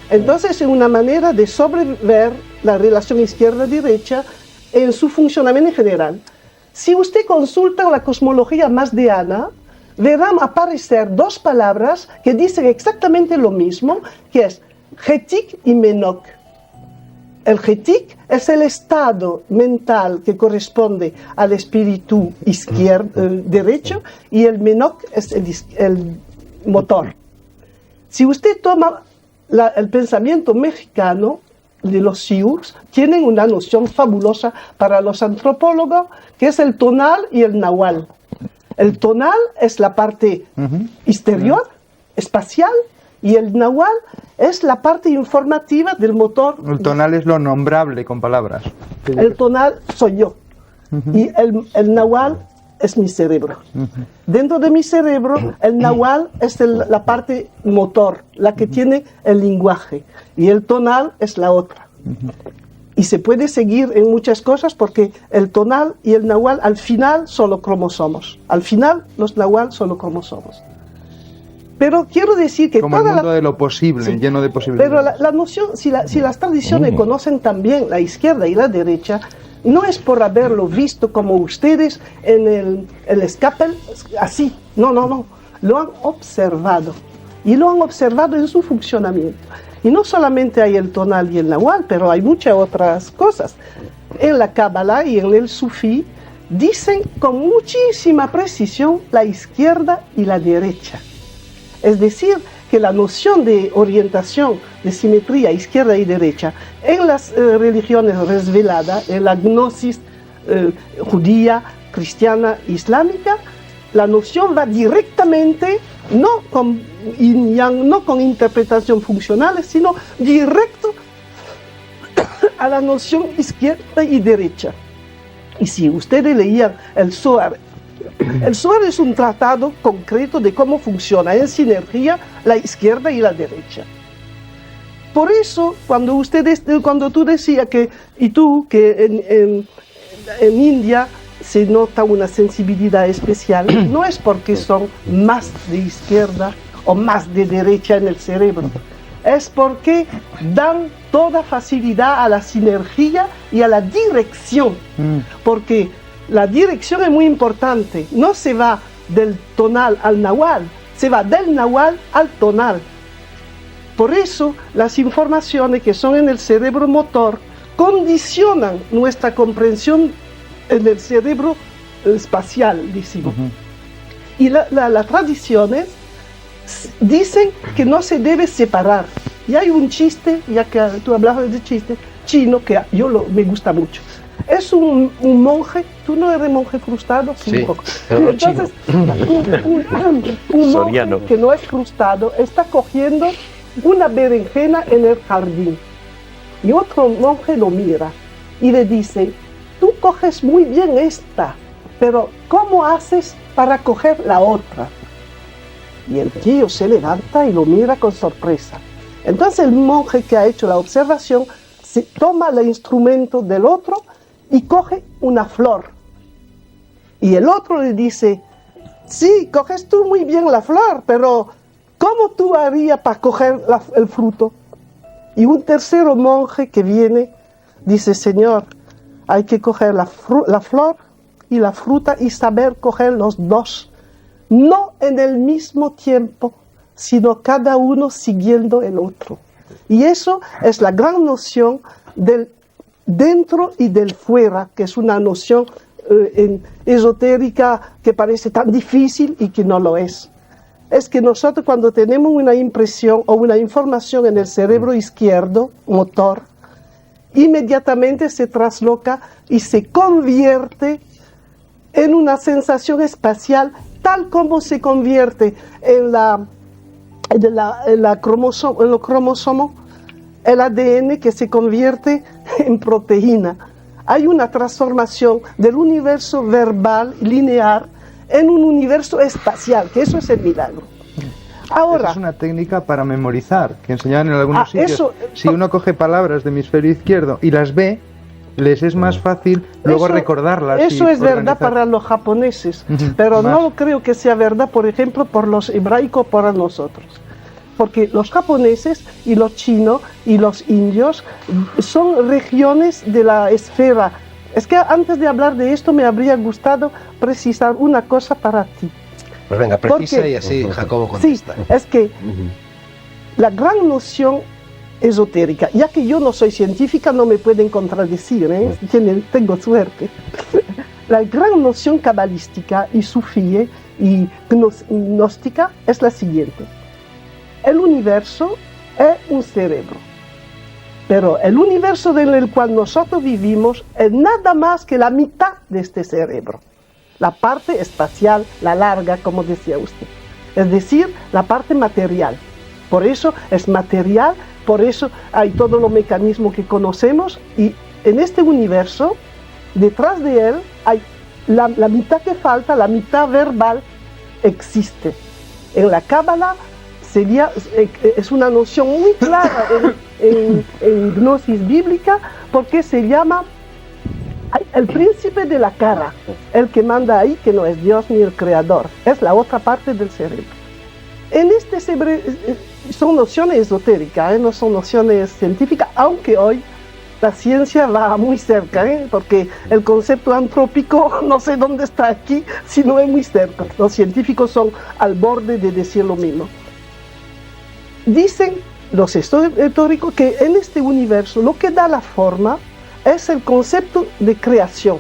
Entonces es una manera de sobrever la relación izquierda-derecha en su funcionamiento en general. Si usted consulta la cosmología masdeana, verán aparecer dos palabras que dicen exactamente lo mismo, que es Getik y Menok. El Getik es el estado mental que corresponde al espíritu derecho y el Menok es el motor. Si usted toma el pensamiento mexicano de los Sioux, tienen una noción fabulosa para los antropólogos, que es el tonal y el nahual. El tonal es la parte exterior, espacial, y el nahual es la parte informativa del motor. El tonal es lo nombrable con palabras. El tonal soy yo, y el nahual es mi cerebro. Dentro de mi cerebro, el nahual es la parte motor, la que tiene el lenguaje, y el tonal es la otra. Y se puede seguir en muchas cosas porque el tonal y el nahual al final son los cromosomos. Al final los nahual son los cromosomos. Pero quiero decir que como toda el mundo de lo posible, sí, lleno de posibilidades. Pero la noción, si las tradiciones conocen también la izquierda y la derecha, no es por haberlo visto como ustedes en el escape, así. No. Lo han observado. Y lo han observado en su funcionamiento. Y no solamente hay el tonal y el nahual, pero hay muchas otras cosas. En la Kabbalah y en el Sufí dicen con muchísima precisión la izquierda y la derecha. Es decir, que la noción de orientación, de simetría izquierda y derecha, en las religiones resveladas, en la gnosis judía, cristiana, islámica, la noción va directamente, no con yin yang, no con interpretación funcionales, sino directo a la noción izquierda y derecha. Y si ustedes leían el Zohar es un tratado concreto de cómo funciona en sinergia la izquierda y la derecha. Por eso, cuando tú decías que en India se nota una sensibilidad especial, no es porque son más de izquierda o más de derecha en el cerebro, es porque dan toda facilidad a la sinergia y a la dirección, porque la dirección es muy importante, no se va del tonal al nahual, se va del nahual al tonal. Por eso las informaciones que son en el cerebro motor condicionan nuestra comprensión en el cerebro espacial, decimos. Y las tradiciones dicen que no se debe separar. Y hay un chiste, ya que tú hablabas de chiste, chino, que me gusta mucho. Es un monje, ¿tú no eres monje frustrado? Sí, un poco. pero Entonces, un monje que no es frustrado está cogiendo una berenjena en el jardín. Y otro monje lo mira y le dice, tú coges muy bien esta, pero ¿cómo haces para coger la otra? Y el tío se levanta y lo mira con sorpresa. Entonces el monje que ha hecho la observación toma el instrumento del otro y coge una flor. Y el otro le dice, sí, coges tú muy bien la flor, pero ¿cómo tú harías para coger el fruto? Y un tercero monje que viene dice, Señor, hay que coger la flor y la fruta y saber coger los dos, no en el mismo tiempo, sino cada uno siguiendo el otro. Y eso es la gran noción del dentro y del fuera, que es una noción esotérica que parece tan difícil y que no lo es. Es que nosotros cuando tenemos una impresión o una información en el cerebro izquierdo, motor, inmediatamente se trasloca y se convierte en una sensación espacial, tal como se convierte en los cromosomos, el ADN que se convierte en proteína. Hay una transformación del universo verbal lineal en un universo espacial, que eso es el milagro. Ahora, esa es una técnica para memorizar, que enseñaban en algunos sitios. Si uno coge palabras de hemisferio izquierdo y las ve, les es más fácil luego recordarlas. Eso es verdad para los japoneses, pero no creo que sea verdad, por ejemplo, por los hebraicos, para nosotros. Porque los japoneses y los chinos y los indios son regiones de la esfera. Es que antes de hablar de esto me habría gustado precisar una cosa para ti. Pues venga, precisa y así Jacobo contesta. Sí, es que la gran noción esotérica, ya que yo no soy científica, no me pueden contradecir, ¿eh? Tengo suerte. La gran noción cabalística y sufí y gnóstica es la siguiente. El universo es un cerebro, pero el universo en el cual nosotros vivimos es nada más que la mitad de este cerebro. La parte espacial, la larga, como decía usted. Es decir, la parte material. Por eso es material, por eso hay todos los mecanismos que conocemos y en este universo, detrás de él, hay la mitad que falta, la mitad verbal, existe. En la Cábala es una noción muy clara en gnosis bíblica porque se llama el príncipe de la cara, el que manda ahí, que no es Dios ni el creador, es la otra parte del cerebro. En este son nociones esotéricas, no son nociones científicas, aunque hoy la ciencia va muy cerca, porque el concepto antrópico no sé dónde está aquí, sino es muy cerca. Los científicos son al borde de decir lo mismo. Dicen los esotéricos que en este universo lo que da la forma es el concepto de creación.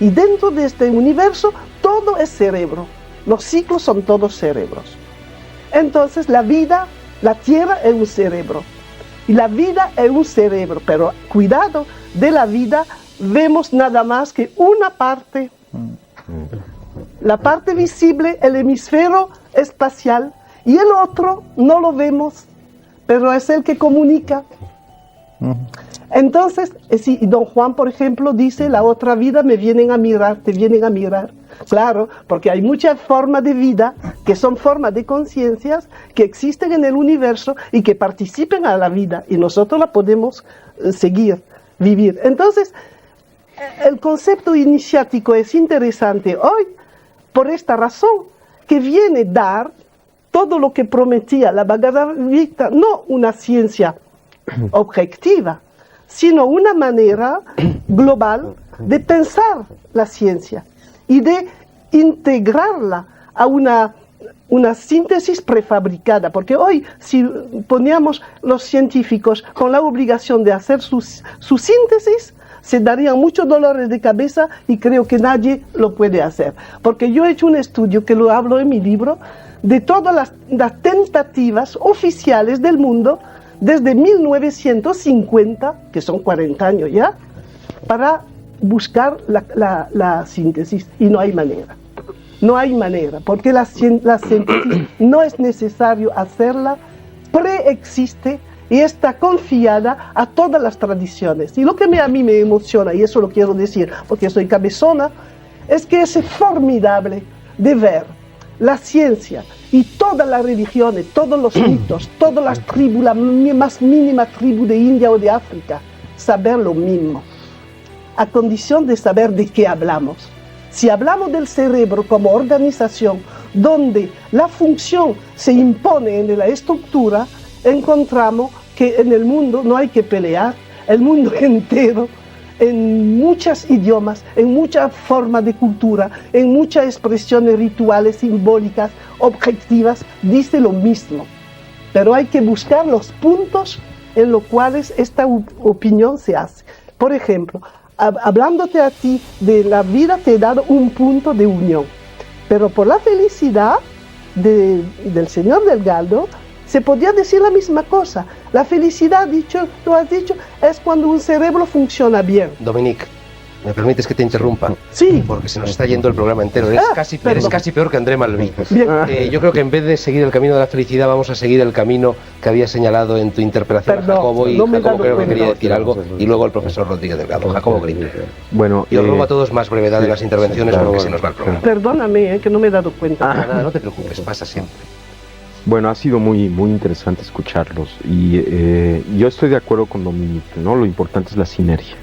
Y dentro de este universo todo es cerebro. Los ciclos son todos cerebros. Entonces la vida, la tierra es un cerebro. Y la vida es un cerebro. Pero cuidado, de la vida vemos nada más que una parte. La parte visible, el hemisferio espacial. Y el otro no lo vemos, pero es el que comunica. Entonces, si don Juan, por ejemplo, dice, la otra vida me vienen a mirar, te vienen a mirar. Claro, porque hay muchas formas de vida que son formas de conciencias que existen en el universo y que participan a la vida y nosotros la podemos seguir, vivir. Entonces, el concepto iniciático es interesante hoy por esta razón, que viene a dar todo lo que prometía la Bhagavad Gita, no una ciencia objetiva, sino una manera global de pensar la ciencia y de integrarla a una síntesis prefabricada, porque hoy si poníamos los científicos con la obligación de hacer su síntesis, se darían muchos dolores de cabeza y creo que nadie lo puede hacer, porque yo he hecho un estudio que lo hablo en mi libro de todas las tentativas oficiales del mundo desde 1950, que son 40 años ya, para buscar la síntesis, y no hay manera. No hay manera, porque la síntesis no es necesario hacerla, preexiste y está confiada a todas las tradiciones. Y lo que a mí me emociona, y eso lo quiero decir porque soy cabezona, es que es formidable de ver la ciencia y todas las religiones, todos los mitos, todas las tribus, la más mínima tribu de India o de África, saber lo mismo, a condición de saber de qué hablamos. Si hablamos del cerebro como organización, donde la función se impone en la estructura, encontramos que en el mundo no hay que pelear, el mundo entero, en muchos idiomas, en muchas formas de cultura, en muchas expresiones rituales, simbólicas, objetivas, dice lo mismo. Pero hay que buscar los puntos en los cuales esta opinión se hace. Por ejemplo, hablándote a ti de la vida, te he dado un punto de unión. Pero por la felicidad del señor Delgado, se podía decir la misma cosa. La felicidad, tú has dicho, es cuando un cerebro funciona bien. Dominique, ¿me permites que te interrumpa? Sí. Porque se nos está yendo el programa entero. Eres casi peor que André Malví. Yo creo que en vez de seguir el camino de la felicidad, vamos a seguir el camino que había señalado en tu interpelación a Jacobo. Y Jacobo creo que quería decir algo. Y luego el profesor Rodríguez Delgado. Jacobo Grimberg. Bueno, y os robo a todos más brevedad de las intervenciones porque se nos va el programa. Perdóname, que no me he dado cuenta. Nada, no te preocupes, pasa siempre. Bueno, ha sido muy, muy interesante escucharlos y yo estoy de acuerdo con Dominique, ¿no? Lo importante es la sinergia.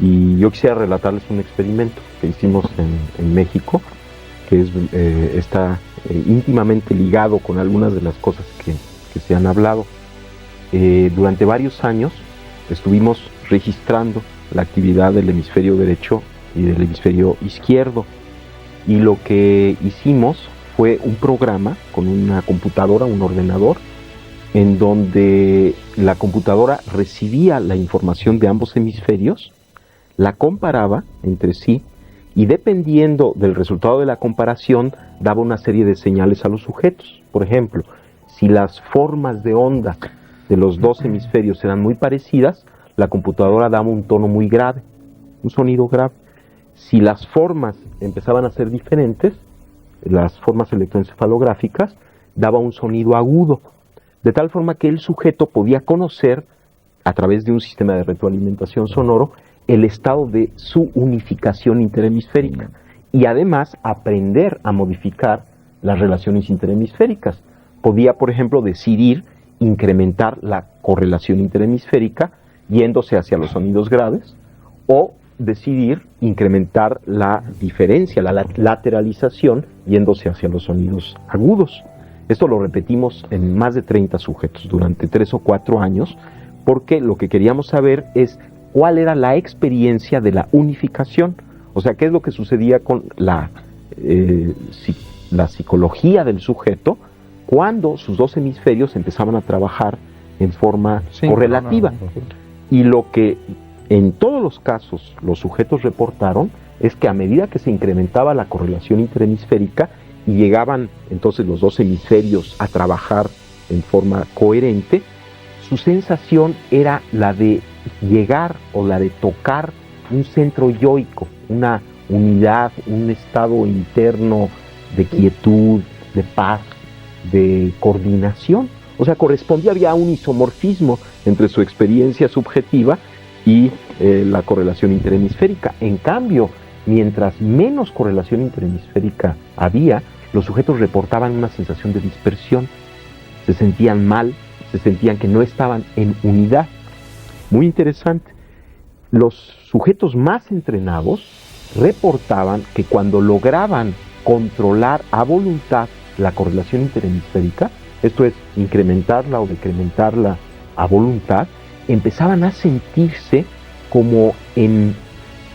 Y yo quisiera relatarles un experimento que hicimos en México, que está íntimamente ligado con algunas de las cosas que se han hablado. Durante varios años estuvimos registrando la actividad del hemisferio derecho y del hemisferio izquierdo. Y lo que hicimos fue un programa con una computadora, un ordenador, en donde la computadora recibía la información de ambos hemisferios, la comparaba entre sí y dependiendo del resultado de la comparación daba una serie de señales a los sujetos. Por ejemplo, si las formas de onda de los dos hemisferios eran muy parecidas, la computadora daba un tono muy grave, un sonido grave. Si las formas empezaban a ser diferentes, las formas electroencefalográficas, daba un sonido agudo, de tal forma que el sujeto podía conocer, a través de un sistema de retroalimentación sonoro, el estado de su unificación interhemisférica y además aprender a modificar las relaciones interhemisféricas. Podía, por ejemplo, decidir incrementar la correlación interhemisférica yéndose hacia los sonidos graves o decidir incrementar la diferencia, la lateralización, yéndose hacia los sonidos agudos. Esto lo repetimos en más de 30 sujetos durante 3 o 4 años, porque lo que queríamos saber es cuál era la experiencia de la unificación, o sea, qué es lo que sucedía con la psicología del sujeto cuando sus dos hemisferios empezaban a trabajar en forma correlativa. Y lo que en todos los casos los sujetos reportaron es que a medida que se incrementaba la correlación interhemisférica y llegaban entonces los dos hemisferios a trabajar en forma coherente, su sensación era la de llegar o la de tocar un centro yoico, una unidad, un estado interno de quietud, de paz, de coordinación. O sea, había un isomorfismo entre su experiencia subjetiva y la correlación interhemisférica. En cambio, mientras menos correlación interhemisférica había, los sujetos reportaban una sensación de dispersión, se sentían mal, se sentían que no estaban en unidad. Muy interesante. Los sujetos más entrenados reportaban que cuando lograban controlar a voluntad la correlación interhemisférica, esto es, incrementarla o decrementarla a voluntad, empezaban a sentirse como en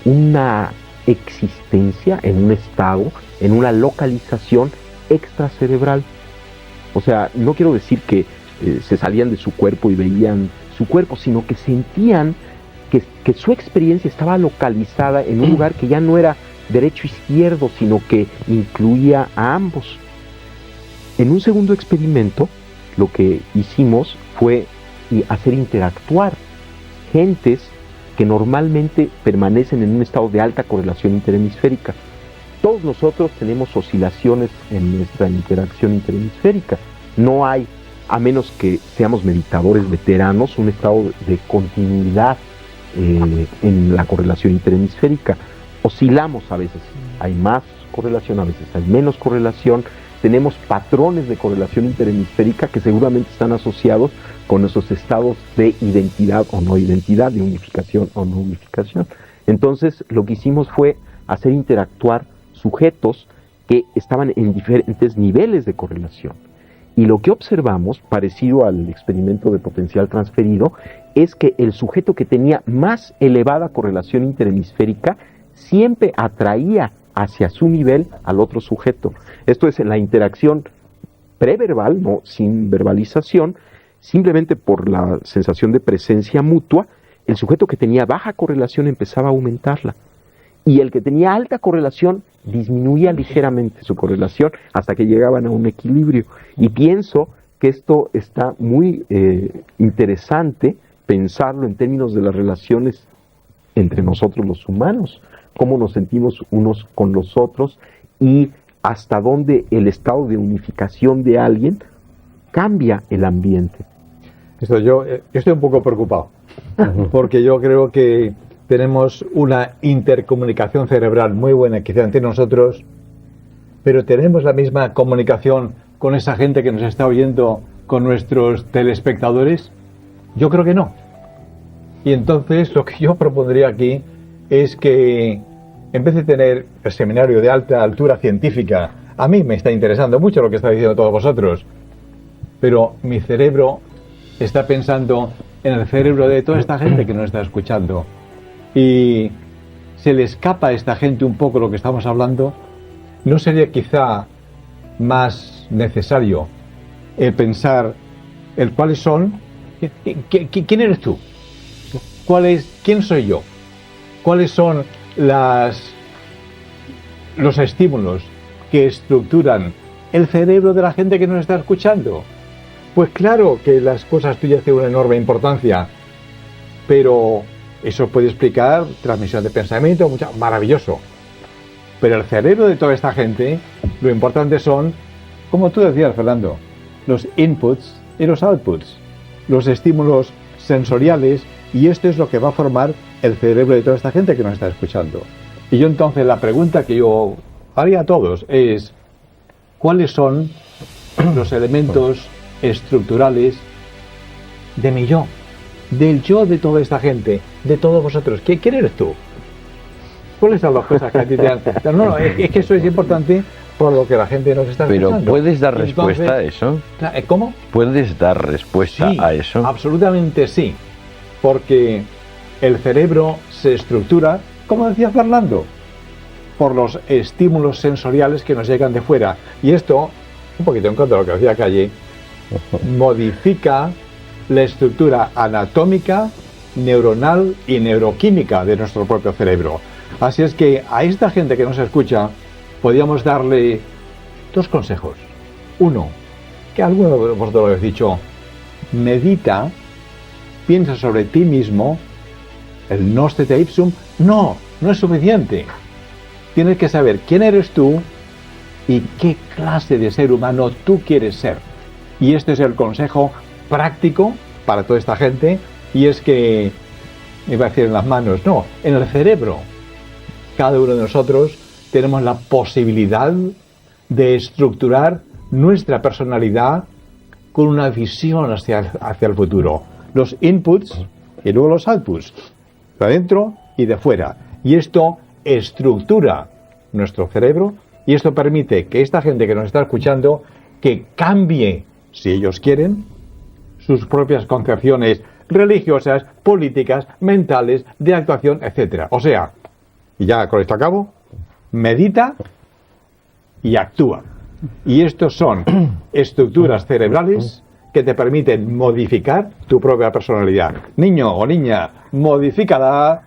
una existencia, en un estado, en una localización extracerebral. O sea, no quiero decir que se salían de su cuerpo y veían su cuerpo, sino que sentían que su experiencia estaba localizada en un lugar que ya no era derecho-izquierdo, sino que incluía a ambos. En un segundo experimento, lo que hicimos fue hacer interactuar gentes que normalmente permanecen en un estado de alta correlación interhemisférica. Todos nosotros tenemos oscilaciones en nuestra interacción interhemisférica. No hay, a menos que seamos meditadores veteranos, un estado de continuidad en la correlación interhemisférica. Oscilamos a veces, hay más correlación, a veces hay menos correlación. Tenemos patrones de correlación interhemisférica que seguramente están asociados con nuestros estados de identidad o no identidad, de unificación o no unificación. Entonces, lo que hicimos fue hacer interactuar sujetos que estaban en diferentes niveles de correlación. Y lo que observamos, parecido al experimento de potencial transferido, es que el sujeto que tenía más elevada correlación interhemisférica siempre atraía hacia su nivel al otro sujeto. Esto es en la interacción preverbal, no sin verbalización, simplemente por la sensación de presencia mutua, el sujeto que tenía baja correlación empezaba a aumentarla. Y el que tenía alta correlación disminuía ligeramente su correlación hasta que llegaban a un equilibrio. Y pienso que esto está muy interesante pensarlo en términos de las relaciones entre nosotros los humanos, cómo nos sentimos unos con los otros y hasta dónde el estado de unificación de alguien cambia el ambiente. Yo estoy un poco preocupado, porque yo creo que tenemos una intercomunicación cerebral muy buena quizá entre nosotros, pero ¿tenemos la misma comunicación con esa gente que nos está oyendo, con nuestros telespectadores? Yo creo que no. Y entonces lo que yo propondría aquí es que, en vez de tener el seminario de alta altura científica, a mí me está interesando mucho lo que está diciendo todos vosotros, pero mi cerebro está pensando en el cerebro de toda esta gente que nos está escuchando. Y se le escapa a esta gente un poco lo que estamos hablando. ¿No sería quizá más necesario pensar el cuáles son? ¿Quién eres tú? ¿Quién soy yo? ¿Cuáles son los estímulos que estructuran el cerebro de la gente que nos está escuchando? Pues claro que las cosas tuyas tienen una enorme importancia, pero eso puede explicar transmisión de pensamiento, maravilloso. Pero el cerebro de toda esta gente, lo importante son, como tú decías, Fernando, los inputs y los outputs, los estímulos sensoriales, y esto es lo que va a formar el cerebro de toda esta gente que nos está escuchando. Y yo entonces la pregunta que yo haría a todos es, ¿cuáles son los elementos estructurales de mi yo? Del yo de toda esta gente, de todos vosotros. ¿Quién eres tú? ¿Cuáles son las cosas que a ti te han... No, es que eso es importante por lo que la gente nos está escuchando. Pero ¿puedes dar respuesta a eso? ¿Cómo? ¿Puedes dar respuesta a eso? Absolutamente sí. Porque el cerebro se estructura, como decía Fernando, por los estímulos sensoriales que nos llegan de fuera. Y esto, un poquito en contra de lo que decía Calle, modifica la estructura anatómica, neuronal y neuroquímica de nuestro propio cerebro. Así es que a esta gente que nos escucha podríamos darle dos consejos. Uno, que alguno de vosotros lo habéis dicho, medita, piensa sobre ti mismo, el nostete ipsum. No es suficiente. Tienes que saber quién eres tú y qué clase de ser humano tú quieres ser. Y este es el consejo práctico para toda esta gente, y es que iba a decir en las manos, no, en el cerebro. Cada uno de nosotros tenemos la posibilidad de estructurar nuestra personalidad con una visión hacia el futuro. Los inputs y luego los outputs, de adentro y de fuera. Y esto estructura nuestro cerebro y esto permite que esta gente que nos está escuchando que cambie, si ellos quieren, sus propias concepciones religiosas, políticas, mentales, de actuación, etc. O sea, y ya con esto acabo, medita y actúa. Y estos son estructuras cerebrales que te permiten modificar tu propia personalidad. Niño o niña, modifícala,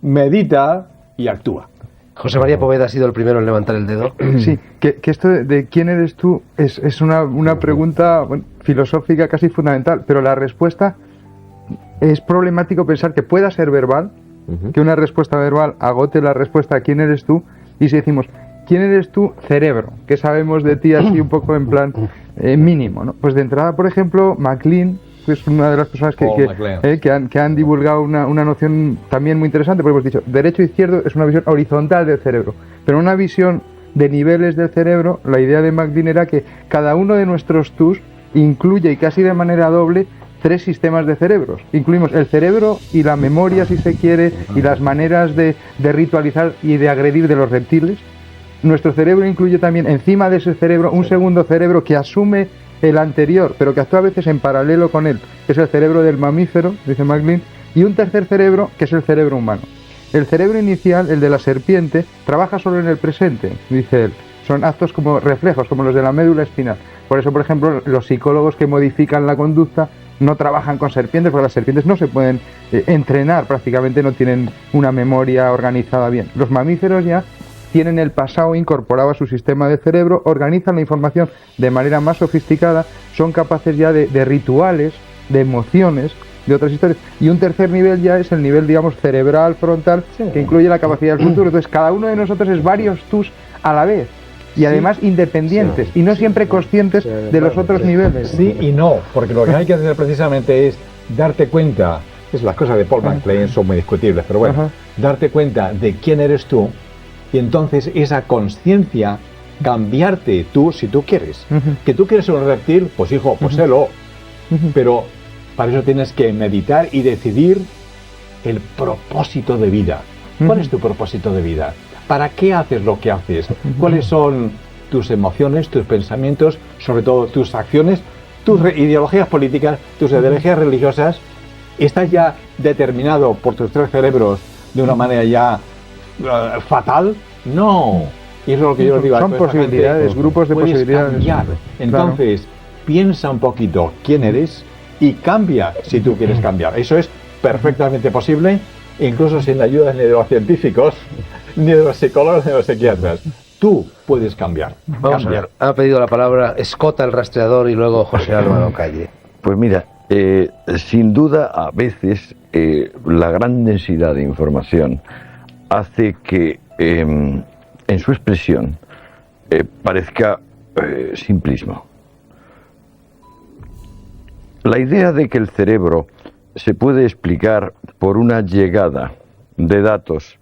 medita y actúa. José María Poveda ha sido el primero en levantar el dedo. Sí, que esto de quién eres tú es una pregunta filosófica casi fundamental, pero la respuesta es problemático pensar que pueda ser verbal, que una respuesta verbal agote la respuesta a quién eres tú, y si decimos quién eres tú, cerebro, ¿qué sabemos de ti así un poco en plan mínimo, ¿no? Pues de entrada, por ejemplo, MacLean, que es una de las personas que han divulgado una noción también muy interesante, porque hemos dicho, derecho e izquierdo es una visión horizontal del cerebro, pero una visión de niveles del cerebro, la idea de MacLean era que cada uno de nuestros tus incluye, y casi de manera doble, 3 sistemas de cerebros. Incluimos el cerebro y la memoria, si se quiere, y las maneras de ritualizar y de agredir de los reptiles. Nuestro cerebro incluye también, encima de ese cerebro, un segundo cerebro que asume el anterior, pero que actúa a veces en paralelo con él, que es el cerebro del mamífero, dice MacLean, y un tercer cerebro, que es el cerebro humano. El cerebro inicial, el de la serpiente, trabaja solo en el presente, dice él. Son actos como reflejos, como los de la médula espinal. Por eso, por ejemplo, los psicólogos que modifican la conducta no trabajan con serpientes, porque las serpientes no se pueden entrenar, prácticamente no tienen una memoria organizada bien. Los mamíferos ya tienen el pasado incorporado a su sistema de cerebro, organizan la información de manera más sofisticada, son capaces ya de rituales, de emociones, de otras historias. Y un tercer nivel ya es el nivel, digamos, cerebral, frontal, que incluye la capacidad del futuro. Entonces, cada uno de nosotros es varios tus a la vez. Y además independientes, y no siempre conscientes de los otros niveles. Sí y no, porque lo que hay que hacer precisamente es darte cuenta, las cosas de Paul MacLean son muy discutibles, pero bueno, darte cuenta de quién eres tú, y entonces esa conciencia, cambiarte tú si tú quieres. Que tú quieres ser un reptil, pues hijo, pues sélo. Pero para eso tienes que meditar y decidir el propósito de vida. ¿Cuál es tu propósito de vida? ¿Para qué haces lo que haces? ¿Cuáles son tus emociones, tus pensamientos, sobre todo tus acciones, tus ideologías políticas, tus ideologías religiosas? ¿Estás ya determinado por tus 3 cerebros de una manera ya fatal? No. Y eso es lo que yo les digo. Son posibilidades, grupos de posibilidades. Cambiar. Entonces, piensa un poquito quién eres y cambia si tú quieres cambiar. Eso es perfectamente posible, incluso sin la ayuda de los científicos, ni de los psicólogos, ni de los psiquiatras. Tú puedes cambiar. Vamos a ver. Ha pedido la palabra Escota, el rastreador, y luego José Álvaro Calle. Pues mira, sin duda a veces la gran densidad de información hace que en su expresión parezca simplismo. La idea de que el cerebro se puede explicar por una llegada de datos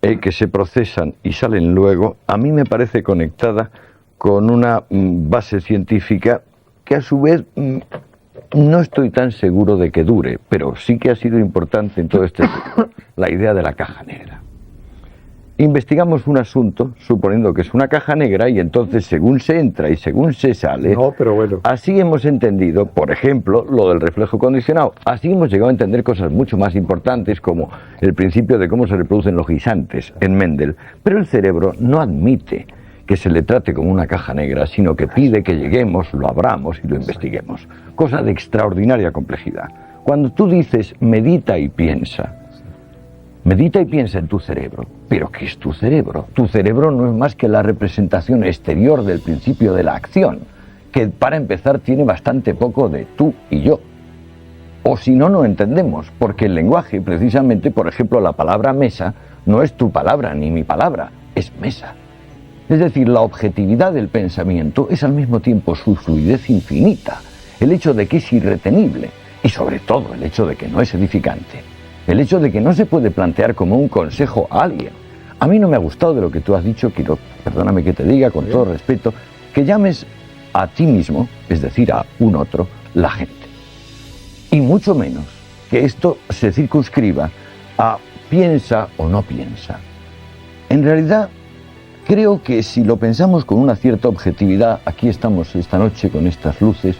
que se procesan y salen luego, a mí me parece conectada con una base científica que a su vez no estoy tan seguro de que dure, pero sí que ha sido importante en todo este tiempo, la idea de la caja negra. Investigamos un asunto suponiendo que es una caja negra y entonces según se entra y según se sale, así hemos entendido, por ejemplo, lo del reflejo condicionado. Así hemos llegado a entender cosas mucho más importantes como el principio de cómo se reproducen los guisantes en Mendel. Pero el cerebro no admite que se le trate como una caja negra, sino que pide que lleguemos, lo abramos y lo investiguemos. Cosa de extraordinaria complejidad. Cuando tú dices medita y piensa en tu cerebro. ¿Pero qué es tu cerebro? Tu cerebro no es más que la representación exterior del principio de la acción, que para empezar tiene bastante poco de tú y yo. O si no, no entendemos, porque el lenguaje, precisamente, por ejemplo, la palabra mesa, no es tu palabra ni mi palabra, es mesa. Es decir, la objetividad del pensamiento es al mismo tiempo su fluidez infinita, el hecho de que es irretenible y sobre todo el hecho de que no es edificante. el hecho de que no se puede plantear como un consejo a alguien. A mí no me ha gustado de lo que tú has dicho, quiero, perdóname que te diga con todo respeto, que llames a ti mismo, es decir, a un otro, la gente. Y mucho menos que esto se circunscriba a piensa o no piensa. En realidad, creo que si lo pensamos con una cierta objetividad, aquí estamos esta noche con estas luces,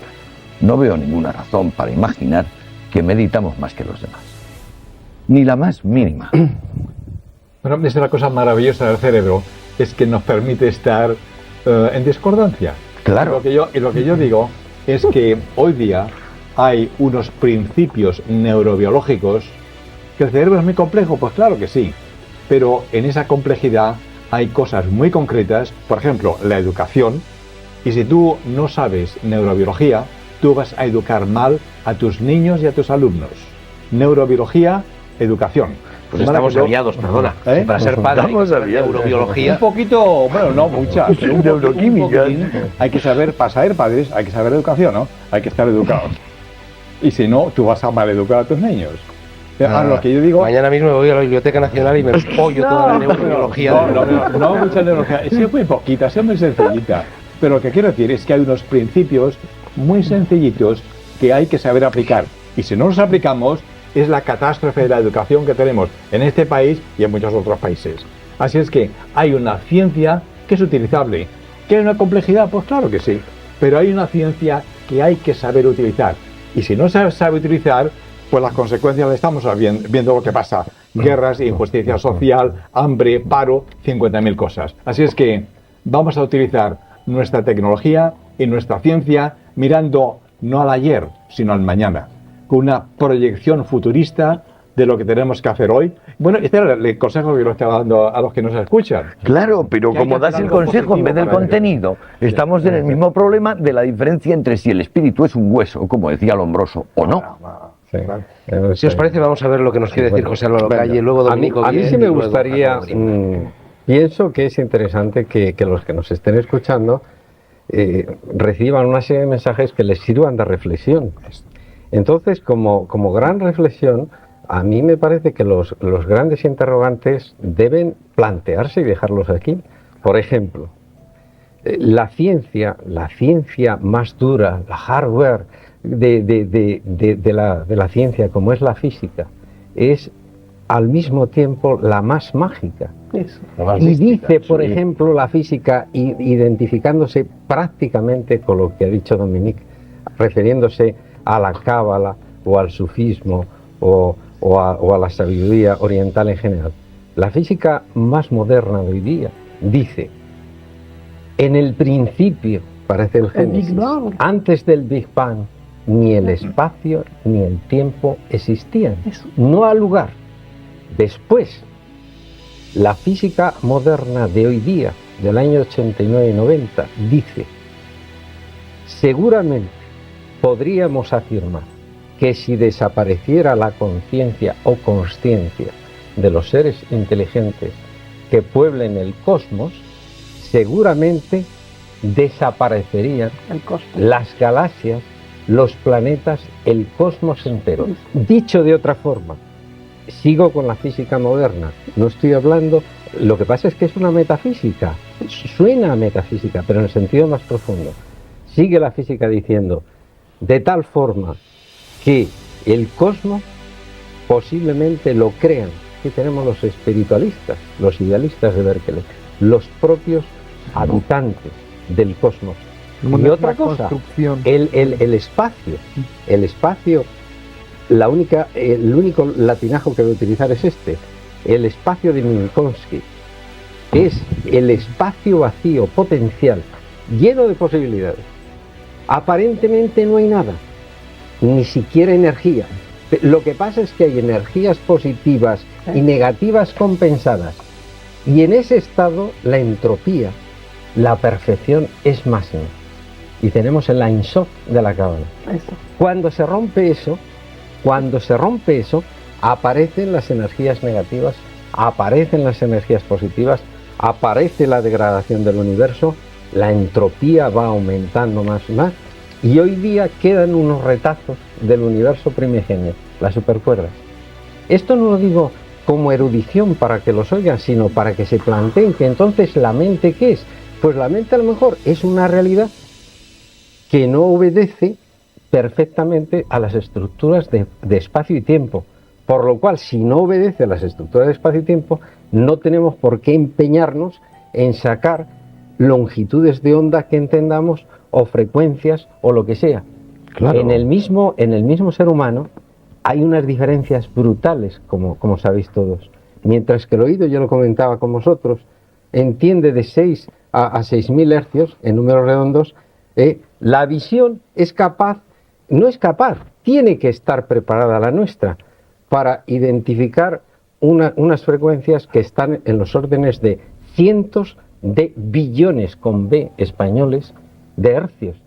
no veo ninguna razón para imaginar que meditamos más que los demás. Ni la más mínima. Bueno, es una cosa maravillosa del cerebro, es que nos permite estar en discordancia. Claro. Y lo que yo digo es que hoy día hay unos principios neurobiológicos que el cerebro es muy complejo, pues claro que sí, pero en esa complejidad hay cosas muy concretas, por ejemplo, la educación, y si tú no sabes neurobiología, tú vas a educar mal a tus niños y a tus alumnos. Neurobiología, educación. Pues estamos aliados, perdona. Para ser padre, Estamos aliados. neurobiología. Un poquito, bueno, no mucha, pero un poquitín, hay que saber, para ser padres, hay que saber educación, ¿no? Hay que estar educados. Y si no, tú vas a maleducar a tus niños. Lo que yo digo... Mañana mismo me voy a la Biblioteca Nacional y me pollo toda la neurobiología. No, mucha neurología. Es muy poquita, es muy sencillita. Pero lo que quiero decir es que hay unos principios muy sencillitos que hay que saber aplicar. Y si no los aplicamos, es la catástrofe de la educación que tenemos en este país y en muchos otros países. Así es que hay una ciencia que es utilizable. ¿Que hay una complejidad? Pues claro que sí. Pero hay una ciencia que hay que saber utilizar. Y si no se sabe utilizar, pues las consecuencias le estamos viendo lo que pasa. Guerras, injusticia social, hambre, paro, 50.000 cosas. Así es que vamos a utilizar nuestra tecnología y nuestra ciencia mirando no al ayer, sino al mañana, con una proyección futurista de lo que tenemos que hacer hoy. Bueno, este era el consejo que lo estaba dando a los que nos escuchan. Claro, pero como das el consejo en vez del contenido, estamos en el mismo problema de la diferencia entre si el espíritu es un hueso, como decía Lombroso, o no. Si os parece, vamos a ver lo que nos quiere decir José Álvaro Calle, luego Dominico. A mí sí me gustaría, pienso que es interesante que los que nos estén escuchando reciban una serie de mensajes que les sirvan de reflexión. Entonces, como gran reflexión, a mí me parece que los grandes interrogantes deben plantearse y dejarlos aquí. Por ejemplo, la ciencia más dura, la hardware de la ciencia, como es la física, es al mismo tiempo la más mágica. Y dice, por ejemplo, la física, identificándose prácticamente con lo que ha dicho Dominique, refiriéndose a la cábala o al sufismo o a la sabiduría oriental en general. La física más moderna de hoy día dice, en el principio, parece el Génesis, antes del Big Bang, ni el espacio ni el tiempo existían, no ha lugar. Después, la física moderna de hoy día, del año 89 y 90, dice, seguramente podríamos afirmar que si desapareciera la conciencia o consciencia de los seres inteligentes que pueblen el cosmos, seguramente desaparecerían las galaxias, los planetas, el cosmos entero. Dicho de otra forma, sigo con la física moderna, no estoy hablando, lo que pasa es que es una metafísica, suena a metafísica, pero en el sentido más profundo. Sigue la física diciendo, de tal forma que el cosmos posiblemente lo crean. Aquí tenemos los espiritualistas, los idealistas de Berkeley, los propios habitantes del cosmos. Y otra cosa, el espacio, el único latinajo que voy a utilizar es este, el espacio de Minkowski, es el espacio vacío, potencial, lleno de posibilidades. Aparentemente no hay nada, ni siquiera energía. Lo que pasa es que hay energías positivas y negativas compensadas. Y en ese estado, la entropía, la perfección es máxima. Y tenemos el Ein Sof de la Cábala. Cuando se rompe eso, aparecen las energías negativas, aparecen las energías positivas, aparece la degradación del universo, la entropía va aumentando más y más, y hoy día quedan unos retazos del universo primigenio, las supercuerdas. esto no lo digo como erudición para que los oigan, sino para que se planteen que entonces la mente, ¿qué es? Pues la mente a lo mejor es una realidad que no obedece perfectamente a las estructuras de espacio y tiempo. Por lo cual, si no obedece a las estructuras de espacio y tiempo, no tenemos por qué empeñarnos en sacar longitudes de onda que entendamos o frecuencias o lo que sea. Claro. En el mismo ser humano hay unas diferencias brutales, como sabéis todos. Mientras que el oído, yo lo comentaba con vosotros, entiende de 6 a 6.000 hercios en números redondos, la visión es capaz, tiene que estar preparada la nuestra para identificar unas frecuencias que están en los órdenes de cientos de billones, con B, españoles, de hercios.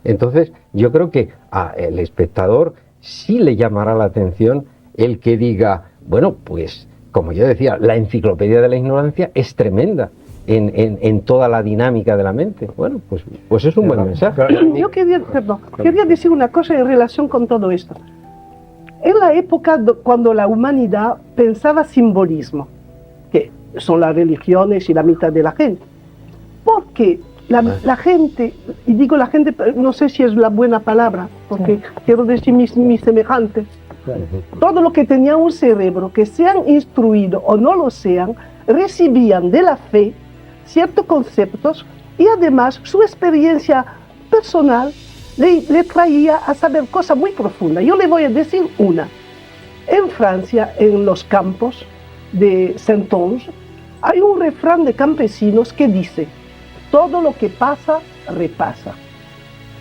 Entonces, yo creo que al espectador sí le llamará la atención el que diga, bueno, pues, como yo decía, la enciclopedia de la ignorancia es tremenda en toda la dinámica de la mente. Bueno, pues es un buen mensaje. Yo quería decir una cosa en relación con todo esto. En la época cuando la humanidad pensaba simbolismo, que son las religiones y la mitad de la gente, porque la gente, y digo la gente, no sé si es la buena palabra, porque quiero decir mis semejantes, todo lo que tenía un cerebro, que sean instruidos o no lo sean, recibían de la fe ciertos conceptos y además su experiencia personal le traía a saber cosas muy profundas. Yo le voy a decir una. En Francia, en los campos de Saintonge, hay un refrán de campesinos que dice: todo lo que pasa, repasa.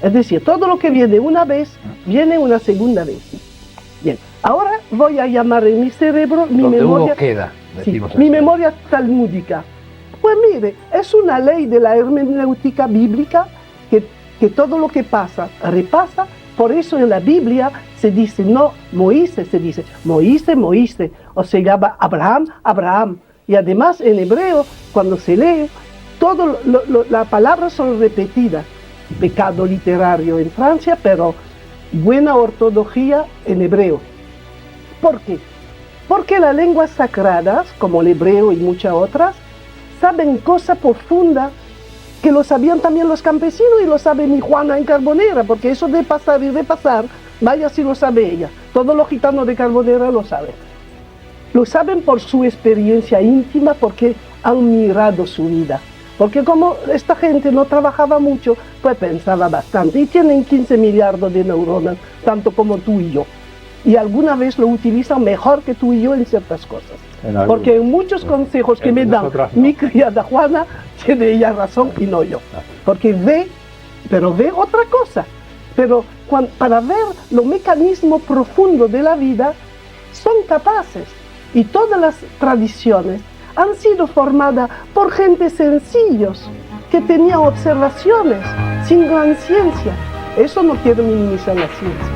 Es decir, todo lo que viene una vez, viene una segunda vez. Bien, ahora voy a llamar en mi cerebro mi memoria, queda, mi memoria talmúdica. Pues mire, es una ley de la hermenéutica bíblica que todo lo que pasa, repasa. Por eso en la Biblia se dice no Moisés, se dice Moisés, o se llama Abraham. Y además en hebreo, cuando se lee, las palabras son repetidas. Pecado literario en Francia, pero buena ortografía en hebreo. ¿Por qué? Porque las lenguas sagradas, como el hebreo y muchas otras, saben cosas profundas que lo sabían también los campesinos y lo sabe mi Juana en Carbonera, porque eso de pasar y repasar, vaya si lo sabe ella. Todos los gitanos de Carbonera lo saben. Lo saben por su experiencia íntima, porque han mirado su vida. Porque como esta gente no trabajaba mucho, pues pensaba bastante. Y tienen 15 miliardos de neuronas, tanto como tú y yo. Y alguna vez lo utilizan mejor que tú y yo en ciertas cosas. Porque en muchos consejos que me dan mi criada Juana, tiene ella razón y no yo. Porque ve otra cosa. Pero para ver los mecanismos profundos de la vida, son capaces. Y todas las tradiciones han sido formadas por gente sencillos, que tenían observaciones, sin gran ciencia. Eso no quiero minimizar la ciencia,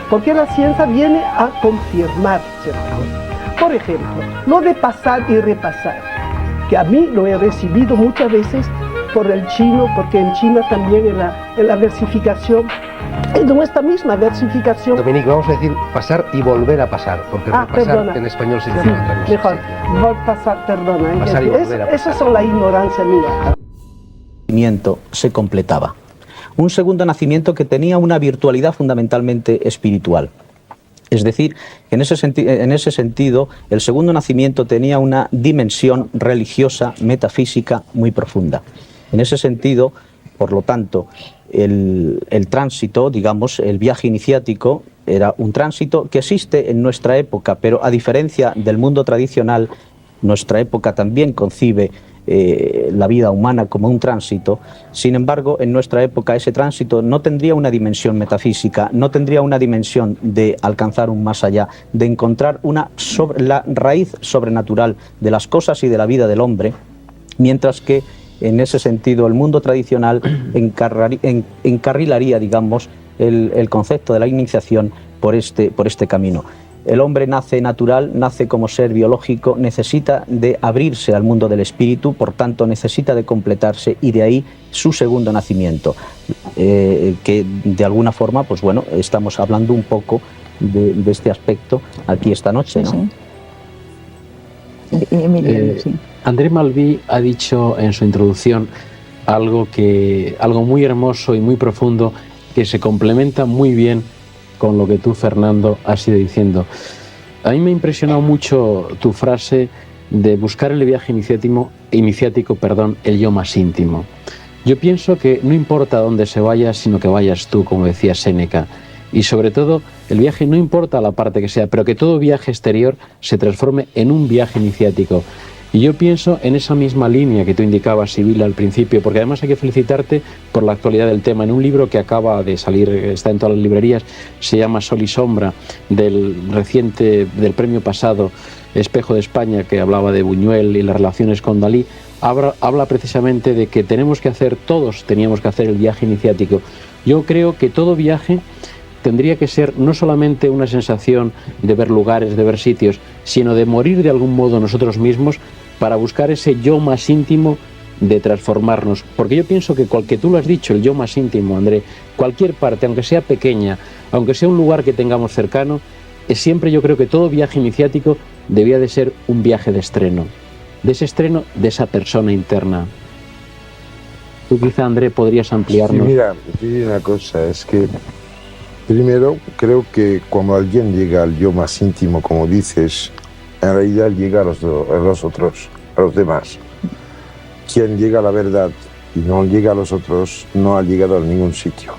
porque la ciencia viene a confirmar ciertas cosas. Por ejemplo, lo de pasar y repasar, que a mí lo he recibido muchas veces por el chino, porque en China también en la versificación, en nuestra misma versificación. Dominique, vamos a decir pasar y volver a pasar, porque repasar perdona. en español significa otra cosa. Mejor, Sí. pasar, perdona. Pasar y volver a pasar. Esas son la ignorancia mía. Nacimiento se completaba. Un segundo nacimiento que tenía una virtualidad fundamentalmente espiritual. Es decir, en ese sentido, el segundo nacimiento tenía una dimensión religiosa, metafísica muy profunda. En ese sentido, por lo tanto, el tránsito, digamos, el viaje iniciático, era un tránsito que existe en nuestra época, pero a diferencia del mundo tradicional, nuestra época también concibe la vida humana como un tránsito. Sin embargo, en nuestra época ese tránsito no tendría una dimensión metafísica, no tendría una dimensión de alcanzar un más allá, de encontrar la raíz sobrenatural de las cosas y de la vida del hombre, mientras que en ese sentido el mundo tradicional encarrilaría, digamos, el concepto de la iniciación por este camino. El hombre nace natural, nace como ser biológico, necesita de abrirse al mundo del espíritu, por tanto necesita de completarse, y de ahí su segundo nacimiento, que de alguna forma, pues bueno, estamos hablando un poco de este aspecto aquí esta noche, ¿no? Sí. Emilio, sí. André Malví ha dicho en su introducción algo muy hermoso y muy profundo que se complementa muy bien con lo que tú, Fernando, has ido diciendo. A mí me ha impresionado mucho tu frase de buscar en el viaje iniciático, el yo más íntimo. Yo pienso que no importa dónde se vaya, sino que vayas tú, como decía Séneca. Y sobre todo, el viaje no importa la parte que sea, pero que todo viaje exterior se transforme en un viaje iniciático. Y yo pienso en esa misma línea que tú indicabas, Sibila, al principio, porque además hay que felicitarte por la actualidad del tema. En un libro que acaba de salir, está en todas las librerías, se llama Sol y Sombra, del premio pasado Espejo de España, que hablaba de Buñuel y las relaciones con Dalí, habla precisamente de que todos teníamos que hacer el viaje iniciático. Yo creo que todo viaje tendría que ser no solamente una sensación de ver lugares, de ver sitios, sino de morir de algún modo nosotros mismos para buscar ese yo más íntimo de transformarnos. Porque yo pienso que tú lo has dicho, el yo más íntimo, André, cualquier parte, aunque sea pequeña, aunque sea un lugar que tengamos cercano, siempre yo creo que todo viaje iniciático debía de ser un viaje de estreno. De ese estreno, de esa persona interna. Tú quizá, André, podrías ampliarnos. Sí, mira, te digo una cosa, es que primero creo que cuando alguien llega al yo más íntimo, como dices, en realidad llega a los otros, a los demás. Quien llega a la verdad y no llega a los otros, no ha llegado a ningún sitio.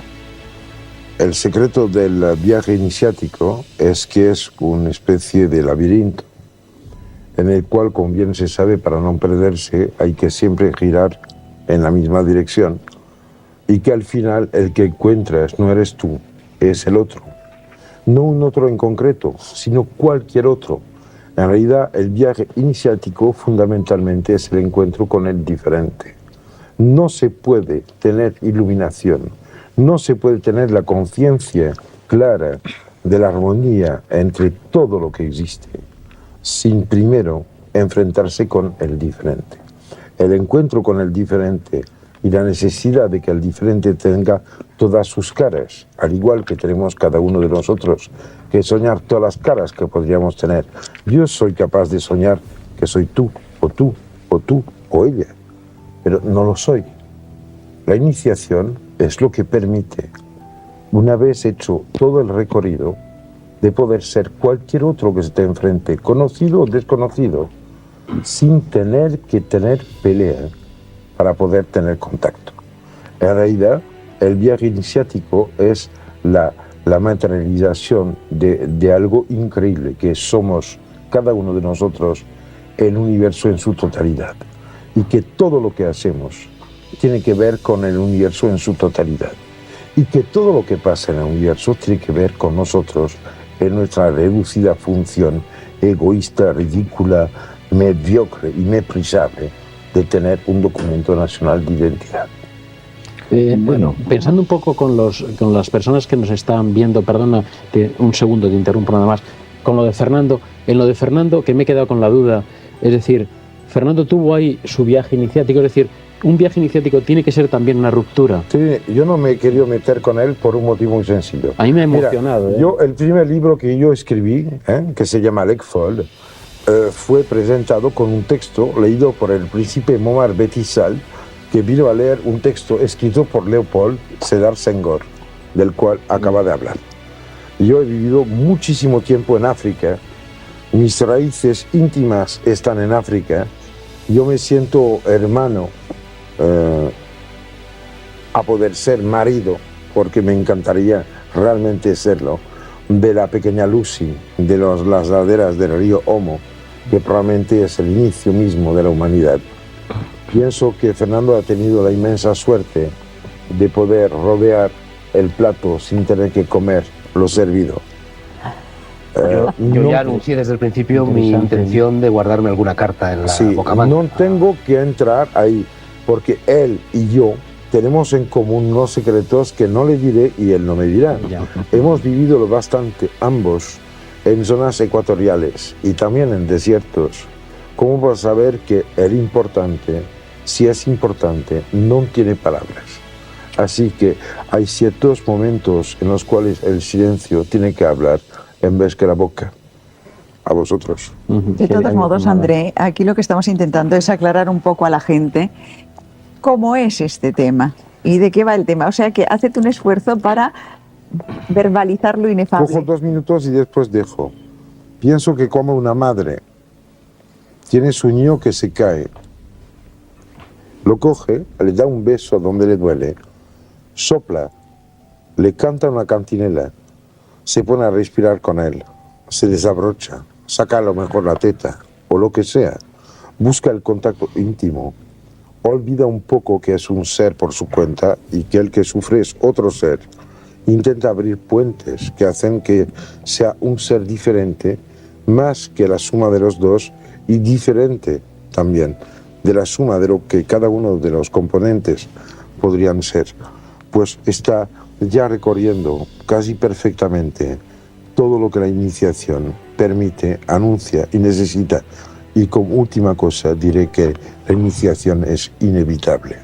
El secreto del viaje iniciático es que es una especie de laberinto, en el cual, como bien se sabe, para no perderse hay que siempre girar en la misma dirección, y que al final el que encuentras no eres tú, es el otro. No un otro en concreto, sino cualquier otro. En realidad, el viaje iniciático fundamentalmente es el encuentro con el diferente. No se puede tener iluminación, no se puede tener la conciencia clara de la armonía entre todo lo que existe, sin primero enfrentarse con el diferente. El encuentro con el diferente y la necesidad de que el diferente tenga todas sus caras, al igual que tenemos cada uno de nosotros que soñar todas las caras que podríamos tener. Yo soy capaz de soñar que soy tú, o tú, o tú, o ella, pero no lo soy. La iniciación es lo que permite, una vez hecho todo el recorrido, de poder ser cualquier otro que esté enfrente, conocido o desconocido, sin tener que tener pelea para poder tener contacto. En realidad, el viaje iniciático es la materialización de algo increíble, que somos cada uno de nosotros el universo en su totalidad, y que todo lo que hacemos tiene que ver con el universo en su totalidad, y que todo lo que pasa en el universo tiene que ver con nosotros en nuestra reducida función egoísta, ridícula, mediocre y meprisable de tener un documento nacional de identidad. Bueno, pensando un poco con las personas que nos están viendo, perdona, un segundo, te interrumpo nada más, con lo de Fernando, en lo de Fernando que me he quedado con la duda, es decir, Fernando tuvo ahí su viaje iniciático, es decir, un viaje iniciático tiene que ser también una ruptura. Sí, yo no me he querido meter con él por un motivo muy sencillo. A mí me ha emocionado. Mira, yo, el primer libro que yo escribí, que se llama L'Ecfold, fue presentado con un texto leído por el príncipe Momar Bettisal, que vino a leer un texto escrito por Leopold Sédar Senghor, del cual acaba de hablar. Yo he vivido muchísimo tiempo en África, mis raíces íntimas están en África, yo me siento hermano a poder ser marido, porque me encantaría realmente serlo, de la pequeña Lucy, de las laderas del río Omo, que probablemente es el inicio mismo de la humanidad. Pienso que Fernando ha tenido la inmensa suerte de poder rodear el plato sin tener que comer lo servido. Yo ya anuncié desde el principio mi intención de guardarme alguna carta en la bocamanta. No tengo que entrar ahí, porque él y yo tenemos en común unos secretos que no le diré y él no me dirá. Hemos vivido lo bastante ambos en zonas ecuatoriales y también en desiertos, como para saber que el importante, si es importante, no tiene palabras. Así que hay ciertos momentos en los cuales el silencio tiene que hablar en vez que la boca. A vosotros. De todos modos, André, aquí lo que estamos intentando es aclarar un poco a la gente cómo es este tema y de qué va el tema. O sea que hacete un esfuerzo para verbalizar lo inefable. Cojo 2 minutos y después dejo. Pienso que como una madre tiene su niño que se cae, lo coge, le da un beso donde le duele, sopla, le canta una cantinela, se pone a respirar con él, se desabrocha, saca a lo mejor la teta o lo que sea, busca el contacto íntimo, olvida un poco que es un ser por su cuenta y que el que sufre es otro ser. Intenta abrir puentes que hacen que sea un ser diferente, más que la suma de los dos y diferente también de la suma de lo que cada uno de los componentes podrían ser. Pues está ya recorriendo casi perfectamente todo lo que la iniciación permite, anuncia y necesita. Y como última cosa diré que la iniciación es inevitable.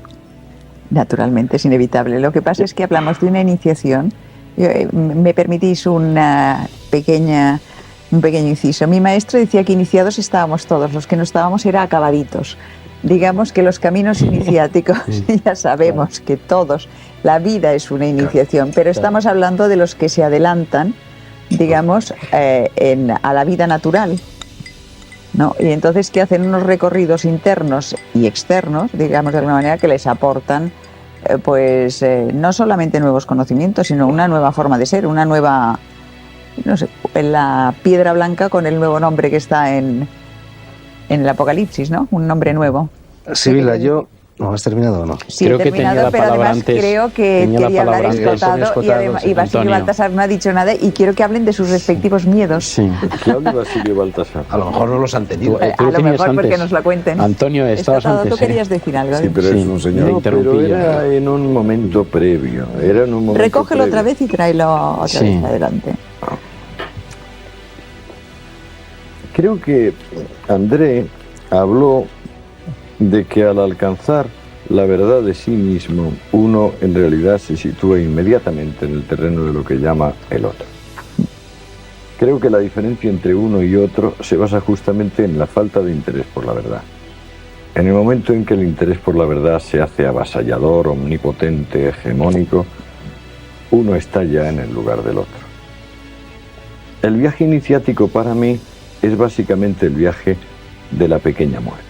Naturalmente es inevitable. Lo que pasa es que hablamos de una iniciación. ¿Me permitís un pequeño inciso? Mi maestro decía que iniciados estábamos todos, los que no estábamos era acabaditos. Digamos que los caminos iniciáticos, ya sabemos que todos, la vida es una iniciación, pero estamos hablando de los que se adelantan, digamos, a la vida natural, ¿no? Y entonces que hacen unos recorridos internos y externos, digamos de alguna manera, que les aportan no solamente nuevos conocimientos, sino una nueva forma de ser, una nueva, no sé, la piedra blanca con el nuevo nombre que está en el Apocalipsis, ¿no? Un nombre nuevo. Sibila, yo... ¿No has terminado o no? Sí, creo he terminado, pero además creo que quería hablar Escotado y Basilio Baltasar no ha dicho nada y quiero que hablen de sus respectivos miedos. Sí. ¿Qué habla Basilio Baltasar? A lo mejor no los han tenido. A lo mejor antes, porque nos lo cuenten. Antonio, estabas antes. Tú querías decir algo. Sí, pero es un señor. Pero era en un momento previo. Recógelo otra vez y tráelo otra vez adelante. Creo que André habló de que al alcanzar la verdad de sí mismo, uno en realidad se sitúa inmediatamente en el terreno de lo que llama el otro. Creo que la diferencia entre uno y otro se basa justamente en la falta de interés por la verdad. En el momento en que el interés por la verdad se hace avasallador, omnipotente, hegemónico, uno está ya en el lugar del otro. El viaje iniciático para mí es básicamente el viaje de la pequeña muerte,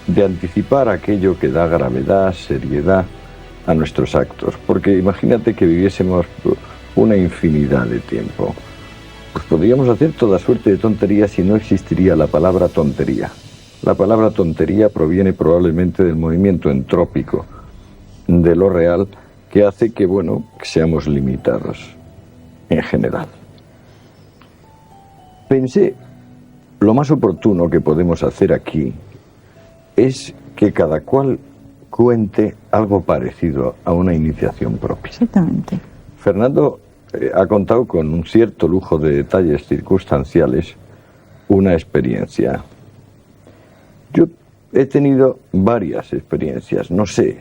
de anticipar aquello que da gravedad, seriedad a nuestros actos, porque imagínate que viviésemos una infinidad de tiempo, pues podríamos hacer toda suerte de tonterías y no existiría la palabra tontería. La palabra tontería proviene probablemente del movimiento entrópico de lo real, que hace que, que seamos limitados en general. Pensé, lo más oportuno que podemos hacer aquí es que cada cual cuente algo parecido a una iniciación propia. Exactamente. Fernando ha contado con un cierto lujo de detalles circunstanciales una experiencia. Yo he tenido varias experiencias, no sé,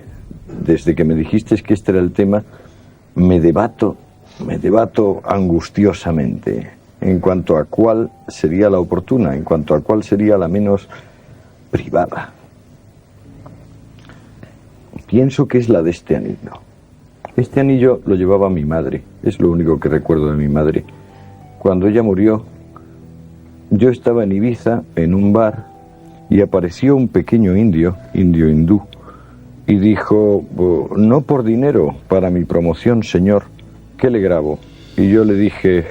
desde que me dijiste que este era el tema, me debato angustiosamente en cuanto a cuál sería la oportuna, en cuanto a cuál sería la menos privada. Pienso que es la de este anillo. Este anillo lo llevaba mi madre, es lo único que recuerdo de mi madre. Cuando ella murió, yo estaba en Ibiza, en un bar, y apareció un pequeño indio hindú, y dijo, no por dinero, para mi promoción, señor, ¿qué le grabo? Y yo le dije,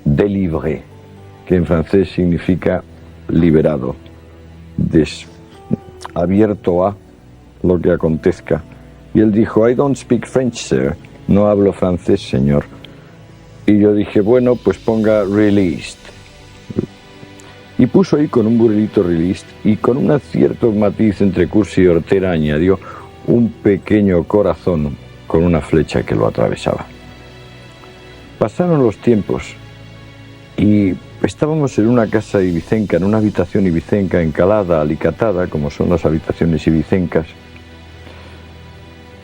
délivré, que en francés significa liberado, abierto a lo que acontezca. Y él dijo, I don't speak French, sir, no hablo francés, señor. Y yo dije, bueno, pues ponga released. Y puso ahí con un burrito released y con un cierto matiz entre cursi y hortera añadió un pequeño corazón con una flecha que lo atravesaba. Pasaron los tiempos y estábamos en una casa ibicenca, en una habitación ibicenca encalada, alicatada, como son las habitaciones ibicencas.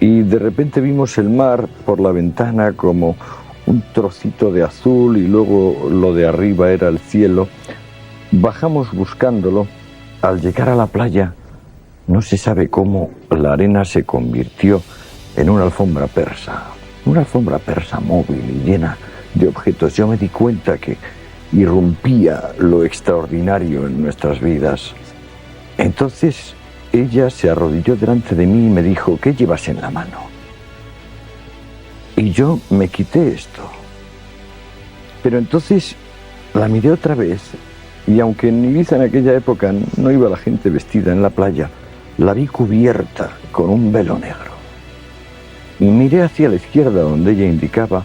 Y de repente vimos el mar por la ventana como un trocito de azul y luego lo de arriba era el cielo. Bajamos buscándolo. Al llegar a la playa, no se sabe cómo, la arena se convirtió en una alfombra persa móvil y llena de objetos. Yo me di cuenta que irrumpía lo extraordinario en nuestras vidas. Entonces ella se arrodilló delante de mí y me dijo: ¿qué llevas en la mano? Y yo me quité esto. Pero entonces la miré otra vez y aunque en Ibiza en aquella época no iba la gente vestida en la playa, la vi cubierta con un velo negro. Y miré hacia la izquierda donde ella indicaba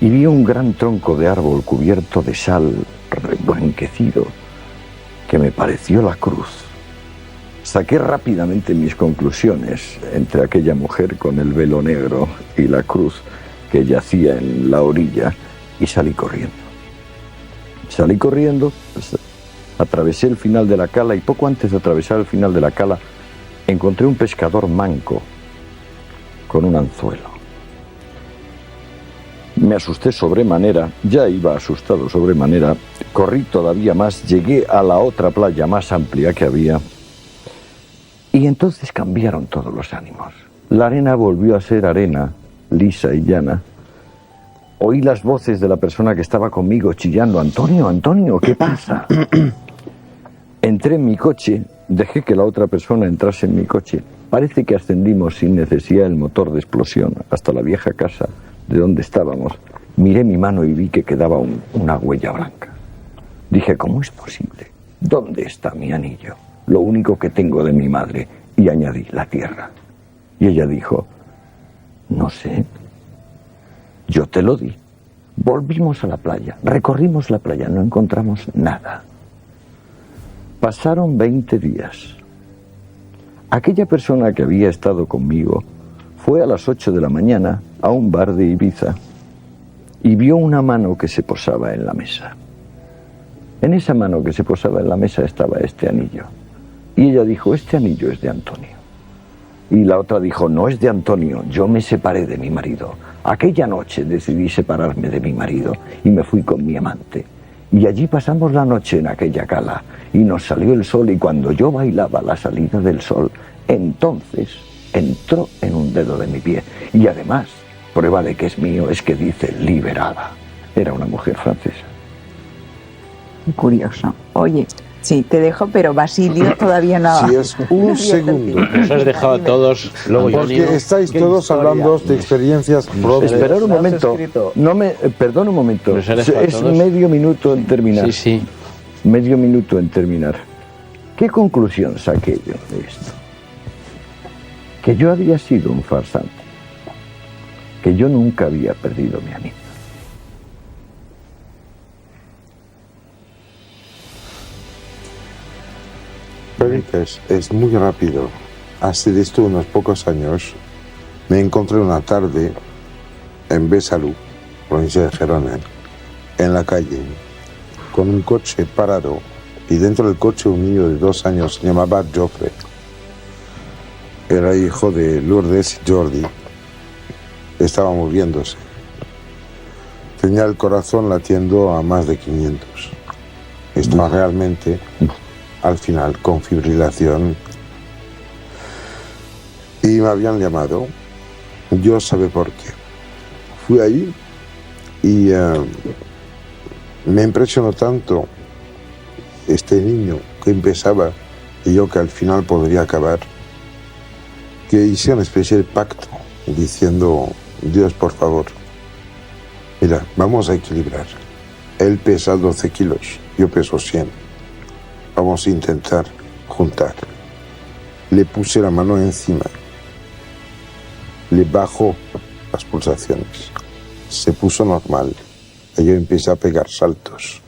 y vi un gran tronco de árbol cubierto de sal, reblanquecido, que me pareció la cruz. Saqué rápidamente mis conclusiones entre aquella mujer con el velo negro y la cruz que yacía en la orilla y salí corriendo. Atravesé el final de la cala y poco antes de atravesar el final de la cala encontré un pescador manco con un anzuelo. Me asusté sobremanera, ya iba asustado sobremanera, corrí todavía más, llegué a la otra playa más amplia que había y entonces cambiaron todos los ánimos. La arena volvió a ser arena, lisa y llana. Oí las voces de la persona que estaba conmigo chillando: Antonio, Antonio, ¿qué pasa? Entré en mi coche, dejé que la otra persona entrase en mi coche. Parece que ascendimos sin necesidad del motor de explosión hasta la vieja casa de donde estábamos. Miré mi mano y vi que quedaba una huella blanca. Dije: ¿cómo es posible? ¿Dónde está mi anillo? Lo único que tengo de mi madre. Y añadí: la tierra. Y ella dijo: no sé. Yo te lo di. Volvimos a la playa, recorrimos la playa, no encontramos nada. Pasaron 20 días. Aquella persona que había estado conmigo fue a las 8 de la mañana a un bar de Ibiza y vio una mano que se posaba en la mesa. En esa mano que se posaba en la mesa estaba este anillo. Y ella dijo: este anillo es de Antonio. Y la otra dijo: no es de Antonio, yo me separé de mi marido. Aquella noche decidí separarme de mi marido y me fui con mi amante. Y allí pasamos la noche en aquella cala y nos salió el sol, y cuando yo bailaba la salida del sol, entonces entró en un dedo de mi pie. Y además, prueba de que es mío es que dice liberada. Era una mujer francesa. Curioso. Oye, sí, te dejo, pero Basilio todavía no... Si es un segundo. Nos has dejado a todos. Porque estáis todos hablando de experiencias propias. Esperad un momento. Perdón un momento. Es medio minuto en terminar. Sí. Medio minuto en terminar. ¿Qué conclusión saqué yo de esto? Que yo había sido un farsante. Que yo nunca había perdido mi amigo. Es muy rápido. Hace esto unos pocos años me encontré una tarde en Besalú, provincia de Gerona, en la calle, con un coche parado y dentro del coche un niño de 2 años, se llamaba Joffre. Era hijo de Lourdes y Jordi. Estaba muriéndose. Tenía el corazón latiendo a más de 500. Estaba realmente... al final con fibrilación, y me habían llamado. Yo sabía por qué. Fui ahí y me impresionó tanto este niño que empezaba y yo que al final podría acabar, que hice una especie de pacto diciendo: Dios, por favor, mira, vamos a equilibrar. Él pesa 12 kilos, yo peso 100. Vamos a intentar juntar. Le puse la mano encima. Le bajó las pulsaciones. Se puso normal. Y yo empecé a pegar saltos.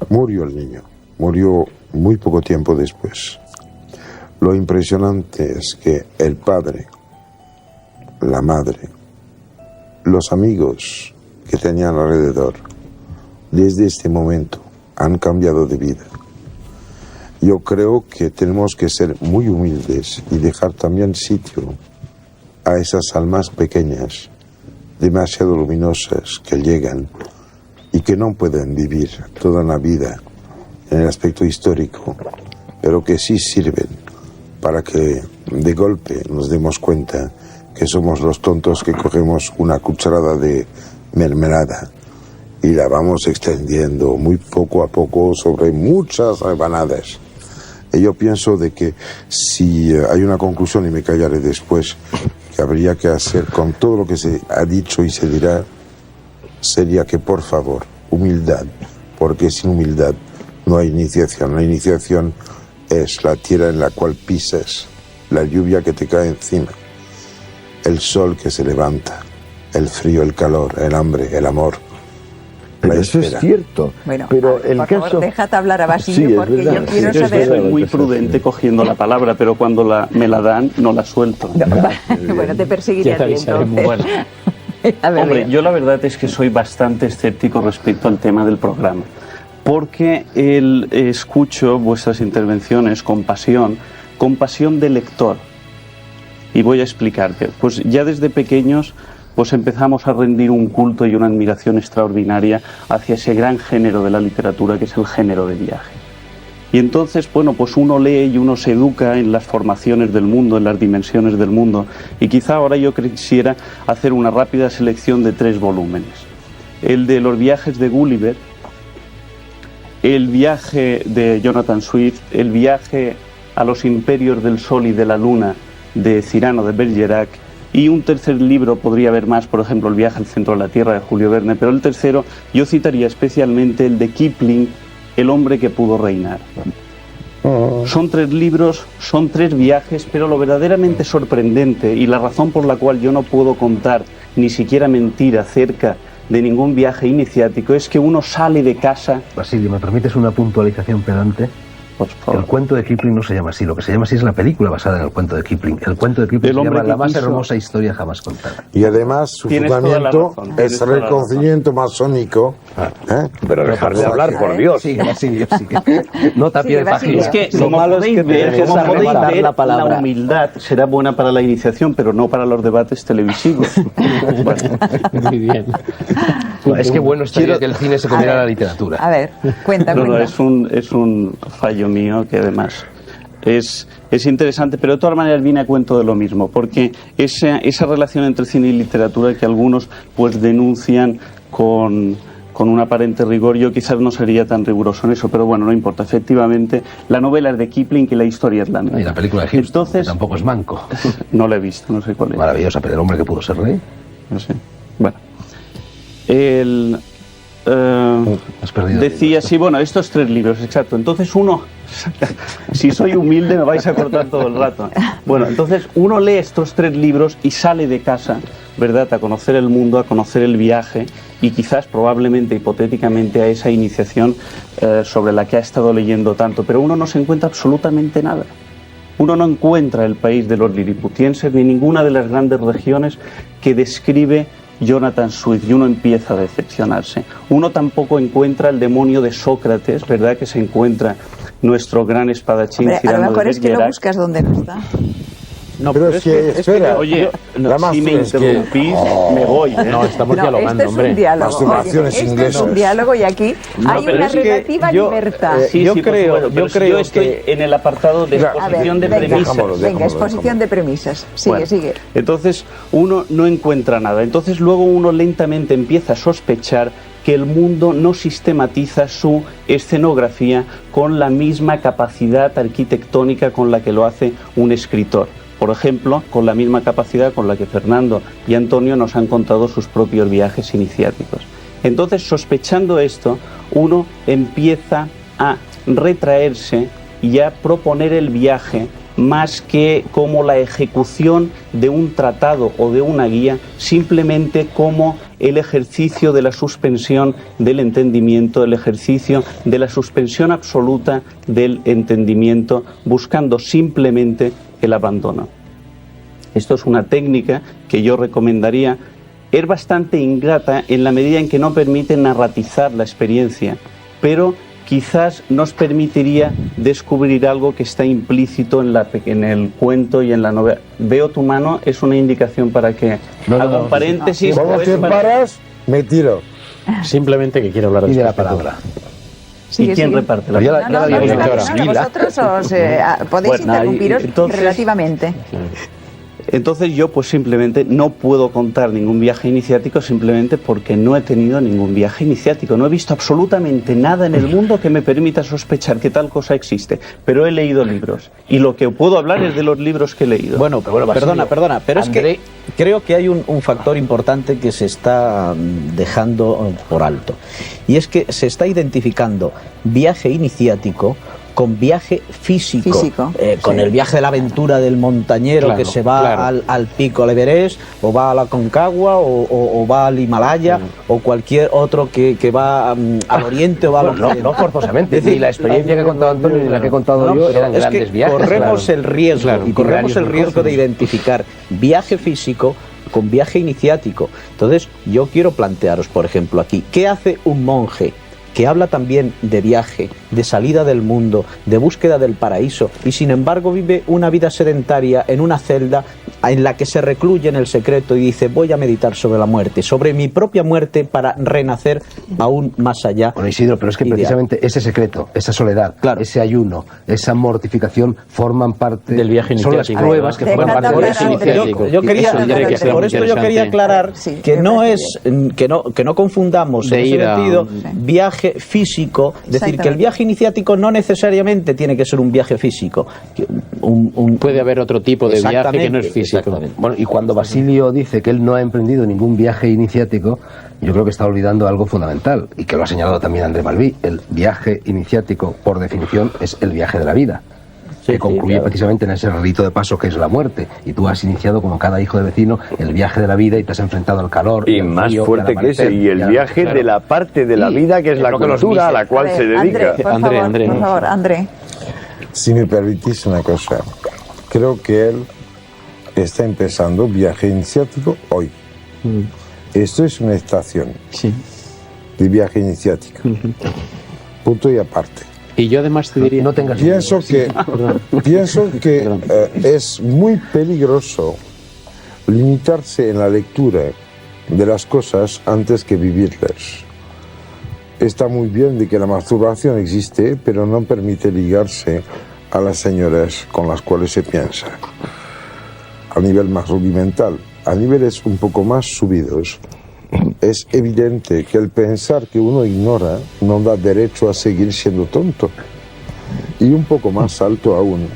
Murió el niño. Murió muy poco tiempo después. Lo impresionante es que el padre, la madre, los amigos que tenían alrededor, desde este momento, han cambiado de vida. Yo creo que tenemos que ser muy humildes y dejar también sitio a esas almas pequeñas demasiado luminosas que llegan y que no pueden vivir toda una vida en el aspecto histórico, pero que sí sirven para que de golpe nos demos cuenta que somos los tontos que cogemos una cucharada de mermelada y la vamos extendiendo muy poco a poco sobre muchas rebanadas. Y yo pienso de que si hay una conclusión, y me callaré después, que habría que hacer con todo lo que se ha dicho y se dirá, sería que, por favor, humildad, porque sin humildad no hay iniciación. La iniciación es la tierra en la cual pisas, la lluvia que te cae encima, el sol que se levanta, el frío, el calor, el hambre, el amor. Pero eso es cierto. Bueno, pero el por caso... favor, déjate hablar a Basilio, Sí, porque verdad, yo quiero sí, saber... Yo soy muy prudente cogiendo la palabra, pero cuando me la dan, no la suelto. Bueno, te perseguiré a ti entonces. Bueno. A ver, Hombre, Leo. yo la verdad es que soy bastante escéptico respecto al tema del programa, porque escucho vuestras intervenciones con pasión de lector. Y voy a explicarte. Pues ya desde pequeños pues empezamos a rendir un culto y una admiración extraordinaria hacia ese gran género de la literatura que es el género de viajes. Y entonces, bueno, pues uno lee y uno se educa en las formaciones del mundo, en las dimensiones del mundo. Y quizá ahora yo quisiera hacer una rápida selección de 3 volúmenes. El de los viajes de Gulliver, el viaje de Jonathan Swift, el viaje a los imperios del sol y de la luna de Cyrano de Bergerac, y un tercer libro, podría haber más, por ejemplo, El viaje al centro de la Tierra de Julio Verne, pero el tercero yo citaría especialmente el de Kipling, El hombre que pudo reinar. Son 3 libros, son 3 viajes, pero lo verdaderamente sorprendente y la razón por la cual yo no puedo contar ni siquiera mentir acerca de ningún viaje iniciático es que uno sale de casa... Basilio, ¿me permites una puntualización pedante? Por favor. El cuento de Kipling no se llama así, lo que se llama así es la película basada en el cuento de Kipling. El cuento de Kipling se llama La más hermosa historia jamás contada. Y además su fundamento es reconocimiento masónico. Pero dejar de hablar, por Dios. Sigue, Basilio, sigue. Nota pie de página. Es que Lo malo es que tenemos que arrebatar la palabra. La humildad será buena para la iniciación, pero no para los debates televisivos. Bueno. Muy bien. Es que bueno estaría que el cine se comiera la literatura. A ver, cuéntame. No, es un fallo mío que además es interesante, pero de todas maneras viene a cuento de lo mismo, porque esa relación entre cine y literatura que algunos pues denuncian con un aparente rigor, yo quizás no sería tan riguroso en eso, pero bueno, no importa. Efectivamente, la novela es de Kipling y la historia es la mía. Y la película de Hitchcock, que tampoco es manco. No la he visto, no sé cuál es. Maravillosa, pero el hombre que pudo ser rey. No sé. Bueno. Decía, sí, bueno, estos 3 libros, exacto. Entonces uno, si soy humilde me vais a cortar todo el rato. Bueno, entonces uno lee estos 3 libros y sale de casa, ¿verdad?, a conocer el mundo, a conocer el viaje y quizás, probablemente, hipotéticamente, a esa iniciación sobre la que ha estado leyendo tanto. Pero uno no se encuentra absolutamente nada. Uno no encuentra el país de los liliputienses ni ninguna de las grandes regiones que describe Jonathan Swift, y uno empieza a decepcionarse. Uno tampoco encuentra el demonio de Sócrates, ¿verdad?, que se encuentra nuestro gran espadachín. Hombre, a lo mejor es que lo buscas donde no está. No, pero es que espera, oye, si me interrumpís, me voy. No, estamos dialogando, este es un diálogo. Este es un diálogo y aquí hay una relativa libertad. Yo estoy en el apartado de exposición de premisas. Venga, exposición de premisas. Sigue. Entonces, uno no encuentra nada. Entonces, luego uno lentamente empieza a sospechar que el mundo no sistematiza su escenografía con la misma capacidad arquitectónica con la que lo hace un escritor. Por ejemplo, con la misma capacidad con la que Fernando y Antonio nos han contado sus propios viajes iniciáticos. Entonces, sospechando esto, uno empieza a retraerse y a proponer el viaje más que como la ejecución de un tratado o de una guía, simplemente como el ejercicio de la suspensión del entendimiento, el ejercicio de la suspensión absoluta del entendimiento, buscando simplemente el abandono. Esto es una técnica que yo recomendaría. Es bastante ingrata en la medida en que no permite narratizar la experiencia, pero quizás nos permitiría descubrir algo que está implícito en el cuento y en la novela. Veo tu mano, es una indicación para que haga un paréntesis. ¿Cómo te paras? Me tiro. Simplemente que quiero hablar de la palabra. ¿Y quién reparte la palabra? Vosotros os, podéis interrumpiros relativamente. Entonces yo pues simplemente no puedo contar ningún viaje iniciático simplemente porque no he tenido ningún viaje iniciático. No he visto absolutamente nada en el mundo que me permita sospechar que tal cosa existe. Pero he leído libros. Y lo que puedo hablar es de los libros que he leído. Bueno, perdona. Pero es que creo que hay un factor importante que se está dejando por alto. Y es que se está identificando viaje iniciático con viaje físico. Con el viaje de la aventura del montañero que se va al pico al Everest, o va a la Concagua, o va al Himalaya, o cualquier otro que va al oriente o va al occidente. No forzosamente. Ni la experiencia que ha contado Antonio ni la que he contado yo eran grandes viajes. Corremos el riesgo de identificar viaje físico con viaje iniciático. Entonces, yo quiero plantearos, por ejemplo, aquí, ¿qué hace un monje que habla también de viaje, de salida del mundo, de búsqueda del paraíso, y sin embargo vive una vida sedentaria en una celda en la que se recluye en el secreto y dice: voy a meditar sobre la muerte, sobre mi propia muerte, para renacer aún más allá? Bueno, Isidro, pero es que precisamente ese secreto, esa soledad, ese ayuno, esa mortificación forman parte del viaje iniciático. Son las pruebas que forman parte del viaje iniciático. Por esto yo quería aclarar que no es que no confundamos en ese sentido viaje físico, es decir, que el viaje iniciático no necesariamente tiene que ser un viaje físico. Puede haber otro tipo de viaje que no es físico. Bueno, y cuando Basilio dice que él no ha emprendido ningún viaje iniciático, yo creo que está olvidando algo fundamental, y que lo ha señalado también André Malví. El viaje iniciático, por definición, es el viaje de la vida, que concluye precisamente en ese rito de paso que es la muerte. Y tú has iniciado, como cada hijo de vecino, el viaje de la vida, y te has enfrentado al calor. Y más fuerte que ese, y el viaje de la parte de la vida que es la cultura a la cual se dedica. André, por favor, André. Si me permitís una cosa, creo que él está empezando viaje iniciático hoy. Esto es una estación de viaje iniciático. Punto y aparte. Y yo además te diría... Pienso que es muy peligroso limitarse en la lectura de las cosas antes que vivirlas. Está muy bien de que la masturbación existe, pero no permite ligarse a las señoras con las cuales se piensa. A nivel más rudimental, a niveles un poco más subidos, es evidente que el pensar que uno ignora no da derecho a seguir siendo tonto. Y un poco más alto aún,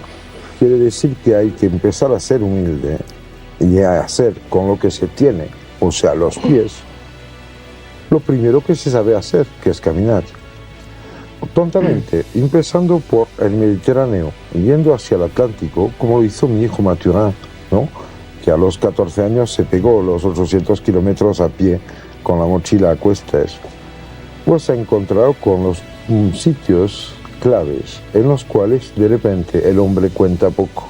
quiere decir que hay que empezar a ser humilde y a hacer con lo que se tiene, o sea, los pies, lo primero que se sabe hacer, que es caminar. Tontamente, empezando por el Mediterráneo, yendo hacia el Atlántico, como lo hizo mi hijo Mathurin, ¿no?, que a los 14 años se pegó los 800 kilómetros a pie con la mochila a cuestas. Pues se ha encontrado con los sitios claves en los cuales de repente el hombre cuenta poco,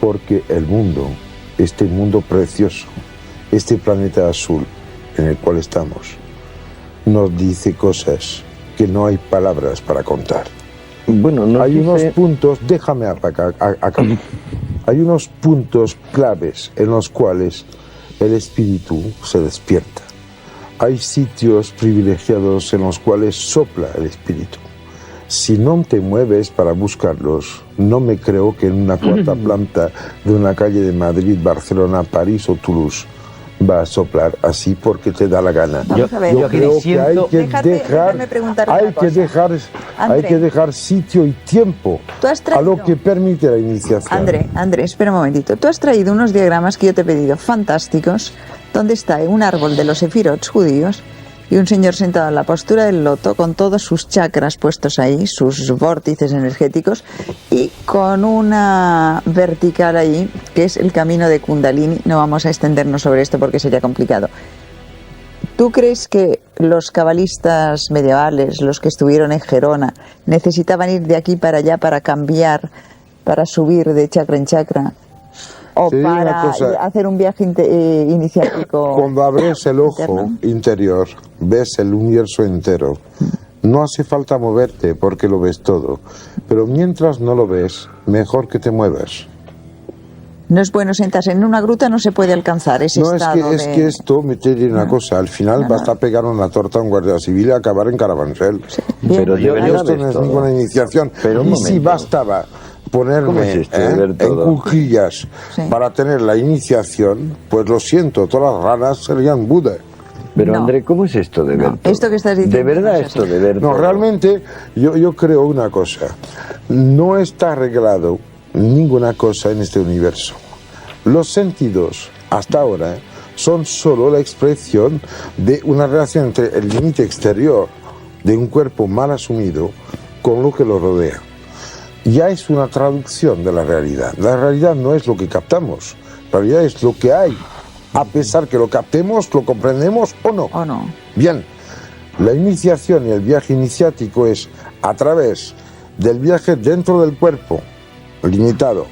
porque el mundo, este mundo precioso, este planeta azul en el cual estamos, nos dice cosas que no hay palabras para contar. Bueno, hay unos puntos, déjame acá. Hay unos puntos claves en los cuales el espíritu se despierta. Hay sitios privilegiados en los cuales sopla el espíritu. Si no te mueves para buscarlos, no me creo que en una cuarta planta de una calle de Madrid, Barcelona, París o Toulouse va a soplar así porque te da la gana. Yo creo que hay que dejar sitio y tiempo a lo que permite la iniciación. André, espera un momentito. Tú has traído unos diagramas que yo te he pedido, fantásticos, donde está un árbol de los sefirots judíos y un señor sentado en la postura del loto con todos sus chakras puestos ahí, sus vórtices energéticos, y con una vertical ahí que es el camino de Kundalini. No vamos a extendernos sobre esto porque sería complicado. ¿Tú crees que los cabalistas medievales, los que estuvieron en Gerona, necesitaban ir de aquí para allá para cambiar, para subir de chakra en chakra? ¿O para hacer un viaje iniciático? Cuando abres el ojo interior, ves el universo entero. no hace falta moverte porque lo ves todo, pero mientras no lo ves, mejor que te muevas. No es bueno sentarse en una gruta, no se puede alcanzar ese estado es que esto me te diré una cosa, al final basta pegar una torta a un guardia civil y acabar en Carabanchel. Sí, pero esto no es ninguna iniciación. Pero y si bastaba ponerme en cuclillas para tener la iniciación, pues lo siento, todas las ranas serían Buda. Pero André, ¿cómo es esto de ver todo? Esto que estás diciendo. ¿De verdad esto de ver No, todo? realmente yo creo una cosa. No está arreglado ninguna cosa en este universo. Los sentidos, hasta ahora, son solo la expresión de una relación entre el límite exterior de un cuerpo mal asumido con lo que lo rodea. Ya es una traducción de la realidad. La realidad no es lo que captamos, la realidad es lo que hay. A pesar que lo captemos, lo comprendemos o no. ¿O no? Bien, la iniciación y el viaje iniciático es a través del viaje dentro del cuerpo, limitado,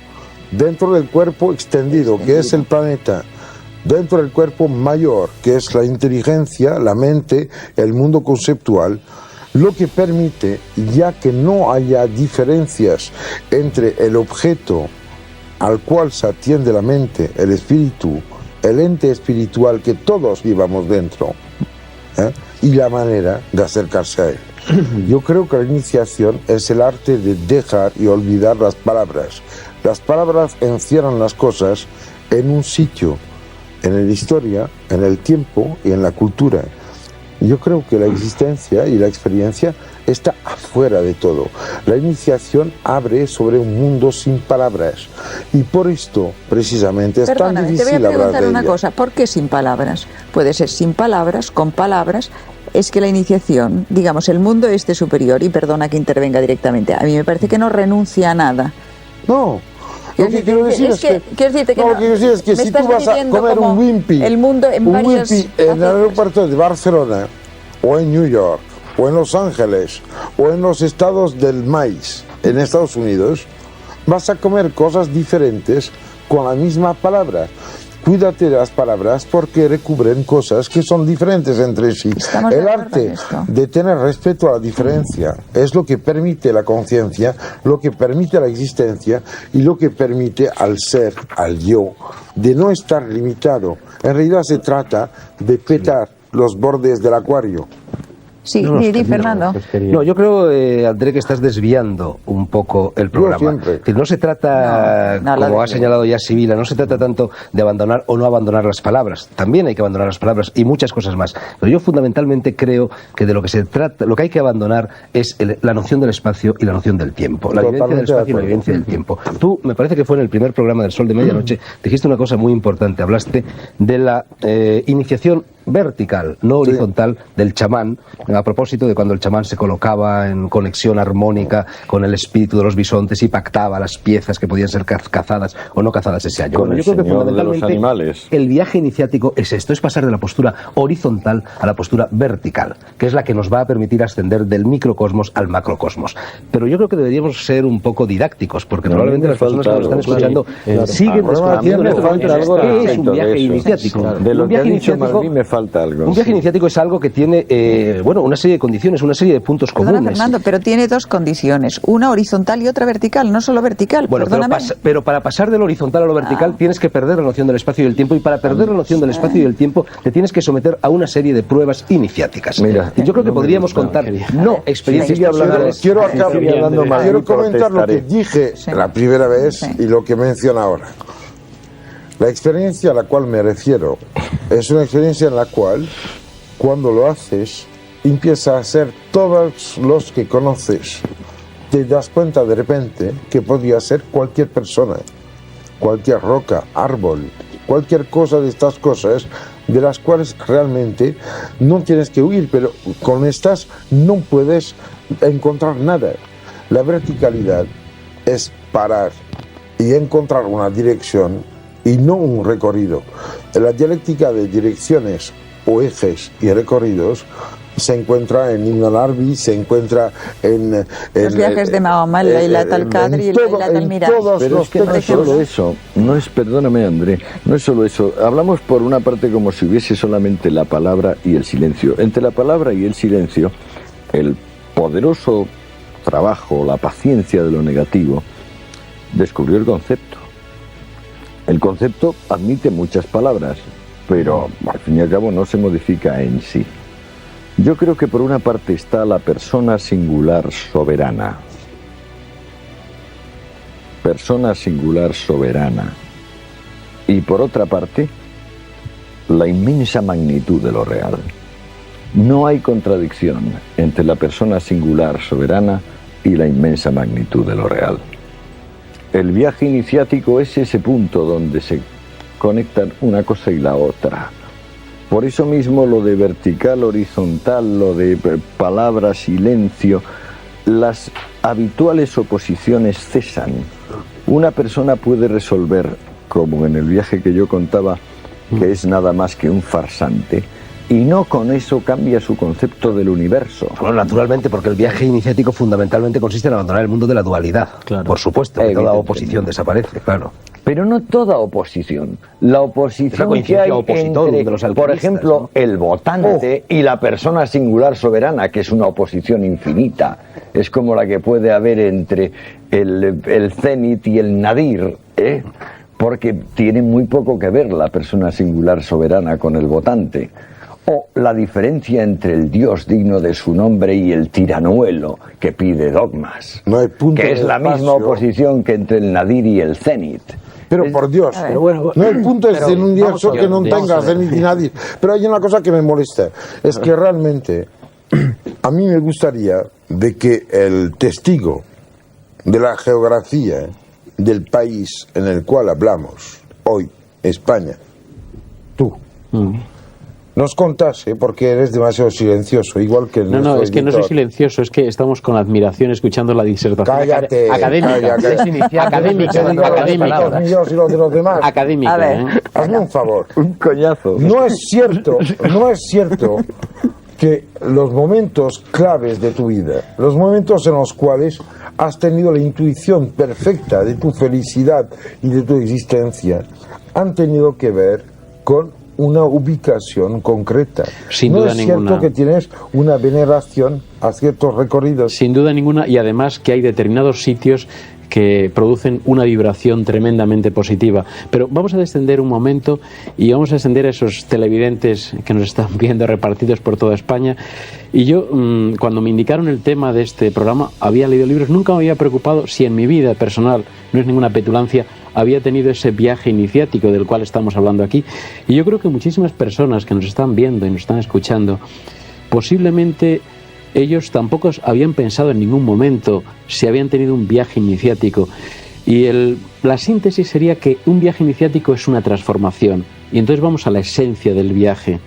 dentro del cuerpo extendido, que es el planeta, dentro del cuerpo mayor, que es la inteligencia, la mente, el mundo conceptual, lo que permite, ya que no haya diferencias entre el objeto al cual se atiende la mente, el espíritu, el ente espiritual que todos llevamos dentro, y la manera de acercarse a él. Yo creo que la iniciación es el arte de dejar y olvidar las palabras. Las palabras encierran las cosas en un sitio, en la historia, en el tiempo y en la cultura. Yo creo que la existencia y la experiencia está afuera de todo. La iniciación abre sobre un mundo sin palabras y por esto precisamente es tan difícil hablar de ella. Te voy a preguntar una cosa, ¿por qué sin palabras? Puede ser sin palabras, con palabras. Es que la iniciación, digamos, el mundo este superior, y perdona que intervenga directamente, a mí me parece que no renuncia a nada. No. Lo que quiero decir es que si tú vas a comer un Wimpy en el aeropuerto de Barcelona o en New York o en Los Ángeles o en los estados del maíz en Estados Unidos, vas a comer cosas diferentes con la misma palabra. Cuídate de las palabras porque recubren cosas que son diferentes entre sí. El arte de tener respeto a la diferencia es lo que permite la conciencia, lo que permite la existencia y lo que permite al ser, al yo, de no estar limitado. En realidad se trata de petar los bordes del acuario. Sí, di Fernando. No, yo creo, André, que estás desviando un poco el programa. Que no se trata, como ha señalado ya Sibila, no se trata tanto de abandonar o no abandonar las palabras. También hay que abandonar las palabras y muchas cosas más. Pero yo fundamentalmente creo que de lo que se trata, lo que hay que abandonar es la noción del espacio y la noción del tiempo. La vivencia del espacio y la vivencia del tiempo. Tú, me parece que fue en el primer programa del Sol de Medianoche, dijiste una cosa muy importante. Hablaste de la iniciación vertical, no horizontal, del chamán, a propósito de cuando el chamán se colocaba en conexión armónica con el espíritu de los bisontes y pactaba las piezas que podían ser cazadas o no cazadas ese año. Con el señor de los animales. El viaje iniciático es esto, es pasar de la postura horizontal a la postura vertical, que es la que nos va a permitir ascender del microcosmos al macrocosmos. Pero yo creo que deberíamos ser un poco didácticos, porque probablemente las personas que nos están escuchando siguen desconociendo qué es un viaje iniciático. De lo que ha dicho Malvin me falta algo. Un viaje iniciático es algo que tiene una serie de condiciones, una serie de puntos comunes. Perdona, Fernando, pero tiene dos condiciones, una horizontal y otra vertical, no solo vertical. Bueno, pero para pasar del horizontal a lo vertical tienes que perder la noción del espacio y del tiempo, y para perder la noción del espacio y del tiempo te tienes que someter a una serie de pruebas iniciáticas. Mira, yo creo que podríamos contar experiencias personales. Quiero comentar lo que dije la primera vez y lo que menciono ahora. La experiencia a la cual me refiero es una experiencia en la cual, cuando lo haces, empieza a ser todos los que conoces. Te das cuenta de repente que podría ser cualquier persona, cualquier roca, árbol, cualquier cosa de estas cosas de las cuales realmente no tienes que huir, pero con estas no puedes encontrar nada. La verticalidad es parar y encontrar una dirección y no un recorrido. La dialéctica de direcciones o ejes y recorridos se encuentra en Ibn al-Arabi, se encuentra en los viajes de Mahoma, el Laylat al-Qadr y el Laylat al-Miraj. Pero es que no es solo eso, perdóname André, no es solo eso. Hablamos por una parte como si hubiese solamente la palabra y el silencio. Entre la palabra y el silencio, el poderoso trabajo, la paciencia de lo negativo, descubrió el concepto. El concepto admite muchas palabras, pero al fin y al cabo no se modifica en sí. Yo creo que por una parte está la persona singular soberana. Persona singular soberana. Y por otra parte, la inmensa magnitud de lo real. No hay contradicción entre la persona singular soberana y la inmensa magnitud de lo real. El viaje iniciático es ese punto donde se conectan una cosa y la otra. Por eso mismo lo de vertical, horizontal, lo de palabra, silencio, las habituales oposiciones cesan. Una persona puede resolver, como en el viaje que yo contaba, que es nada más que un farsante, y no con eso cambia su concepto del universo. Bueno, naturalmente, porque el viaje iniciático fundamentalmente consiste en abandonar el mundo de la dualidad. Claro. Por supuesto, que toda oposición desaparece, claro. Pero no toda oposición. La oposición que hay entre, por ejemplo, ¿no? El votante y la persona singular soberana, que es una oposición infinita. Es como la que puede haber entre el cenit y el nadir, porque tiene muy poco que ver la persona singular soberana con el votante. O la diferencia entre el Dios digno de su nombre y el tiranuelo que pide dogmas, no hay punto que es la misma oposición que entre el nadir y el cenit. Pero por Dios, no el punto es en un universo que no tenga cenit y nadir. Pero hay una cosa que me molesta, es que realmente a mí me gustaría de que el testigo de la geografía del país en el cual hablamos hoy, España, tú, nos contase, porque eres demasiado silencioso, igual que el No, es que no soy silencioso, es que estamos con admiración escuchando la disertación académica. Académica. Hazme un favor. Un coñazo. No es cierto que los momentos claves de tu vida, los momentos en los cuales has tenido la intuición perfecta de tu felicidad y de tu existencia, han tenido que ver con una ubicación concreta. Sin no duda es ninguna. Cierto que tienes una veneración a ciertos recorridos. Sin duda ninguna, y además que hay determinados sitios que producen una vibración tremendamente positiva. Pero vamos a descender un momento y vamos a descender a esos televidentes que nos están viendo repartidos por toda España. Y yo, cuando me indicaron el tema de este programa, había leído libros, nunca me había preocupado si en mi vida personal, no es ninguna petulancia, había tenido ese viaje iniciático del cual estamos hablando aquí. Y yo creo que muchísimas personas que nos están viendo y nos están escuchando, posiblemente ellos tampoco habían pensado en ningún momento si habían tenido un viaje iniciático. Y la síntesis sería que un viaje iniciático es una transformación. Y entonces vamos a la esencia del viaje.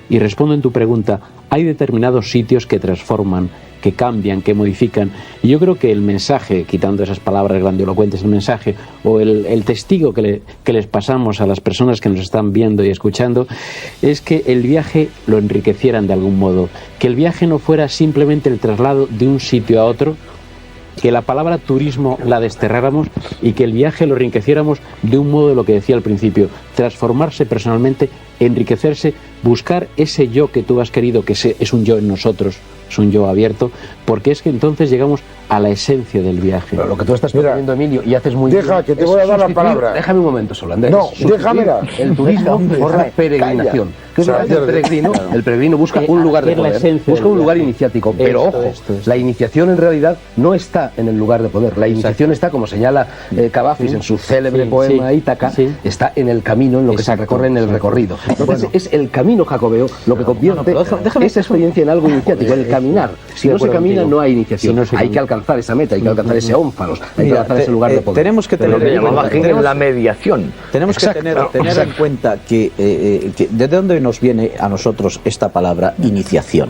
Y respondo en tu pregunta, hay determinados sitios que transforman, que cambian, que modifican. Y yo creo que el mensaje, quitando esas palabras grandilocuentes, el mensaje o el testigo que les pasamos a las personas que nos están viendo y escuchando, es que el viaje lo enriquecieran de algún modo, que el viaje no fuera simplemente el traslado de un sitio a otro, que la palabra turismo la desterráramos y que el viaje lo enriqueciéramos de un modo de lo que decía al principio, transformarse personalmente, enriquecerse, buscar ese yo que tú has querido, que es un yo en nosotros, es un yo abierto, porque es que entonces llegamos a la esencia del viaje. Pero lo que tú estás proponiendo, Emilio, y haces muy bien. Deja, que te voy a dar la palabra. Déjame un momento solo, Andrés. No, déjamela. El turismo por la peregrinación. ¿Qué es lo que hace el peregrino? El peregrino busca un lugar de poder, busca un lugar iniciático, pero ojo, la iniciación en realidad no está en el lugar de poder. La iniciación está, como señala Cavafis en su célebre poema Ítaca, está en el camino, en lo que se recorre en el recorrido. Entonces es el camino jacobeo lo que convierte esa experiencia en algo iniciático, el caminar. Si no se camina no hay iniciación, hay que alcanzar esa meta, hay que alcanzar ese ónfalos, hay que alcanzar ese lugar de poder. Tenemos que tener la mediación. Tenemos que tener en cuenta que de dónde nos viene a nosotros esta palabra iniciación.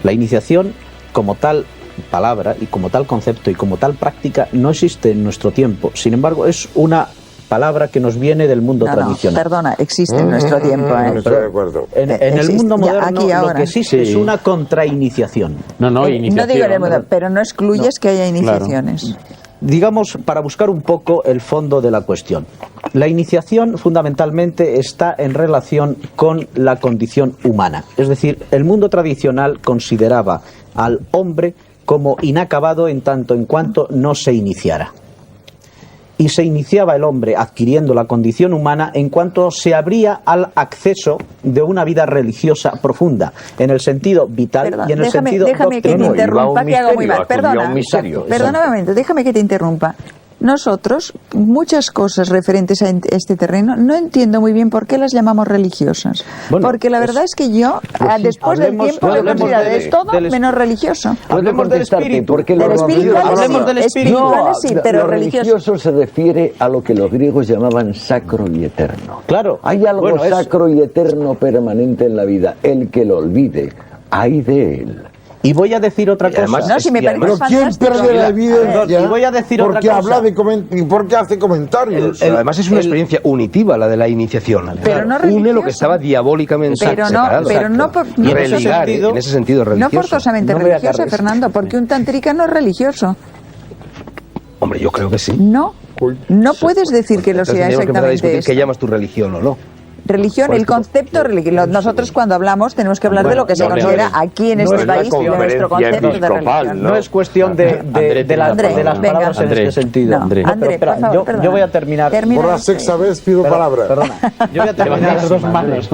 La iniciación como tal palabra y como tal concepto y como tal práctica no existe en nuestro tiempo. Sin embargo, es una palabra que nos viene del mundo tradicional. Perdona, existe en nuestro tiempo. Estoy de acuerdo. En el mundo moderno lo que existe es una contrainiciación. Iniciación. No digo en el mundo, pero no excluyes que haya iniciaciones. Claro. Digamos, para buscar un poco el fondo de la cuestión. La iniciación fundamentalmente está en relación con la condición humana. Es decir, el mundo tradicional consideraba al hombre como inacabado en tanto en cuanto no se iniciara. Y se iniciaba el hombre adquiriendo la condición humana en cuanto se abría al acceso de una vida religiosa profunda, en el sentido vital. Perdón, y en el sentido déjame que te interrumpa, que hago muy mal. Perdona, un un momento, déjame que te interrumpa. Nosotros, muchas cosas referentes a este terreno, no entiendo muy bien por qué las llamamos religiosas. Bueno, porque la verdad es que yo, después del tiempo, he considerado es todo menos religioso. Hablemos del espíritu. Porque Del espíritu, hablemos del espíritu. espirituales sí, pero lo religioso. religioso se refiere a lo que los griegos llamaban sacro y eterno. Claro. Hay algo Bueno, sacro y eterno permanente en la vida. El que lo olvide, ay de él. Y voy a decir otra cosa. Además, no, si me parece Pero ¿quién fantástico. pierde la evidencia? Y voy a decir otra porque cosa. habla de y porque hace comentarios. Además es una experiencia unitiva la de la iniciación. Pero no Une lo religiosa. que estaba diabólicamente Pero separado. no Y religar, en ese sentido no religioso. forzosamente No voy a religiosa, cargar. Fernando, porque un tantrica no es religioso. Hombre, yo creo que sí. No puedes decir que lo Entonces sea tendríamos que empezar a exactamente discutir eso. qué llamas tu religión o no. Religión, el concepto religioso. Nosotros cuando hablamos tenemos que hablar de Bueno, lo que se no, considera aquí en no este es la país de nuestro concepto de religión. No es cuestión de las palabras en este sentido. No, André, André, espera, por favor, yo voy a terminar. Termina Por la este. sexta vez pido palabra. Perdona, yo voy a terminar las dos manos.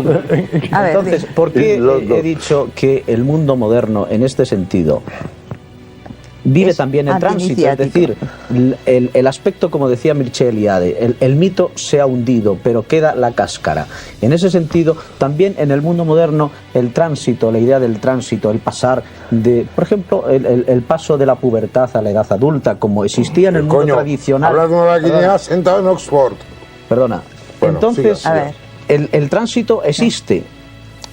A ver, Entonces, ¿por qué he dicho que el mundo moderno en este sentido vive Es también el tránsito? Es antiiniciático. decir, el aspecto, como decía Mircea Eliade, el mito se ha hundido, pero queda la cáscara. En ese sentido, también en el mundo moderno, el tránsito, la idea del tránsito, el pasar de, por ejemplo, el paso de la pubertad a la edad adulta, como existía en el mundo Coño, tradicional. hablas de Nueva Guinea sentado en Oxford. Perdona. Bueno, Entonces, siga, siga. A ver. el tránsito existe,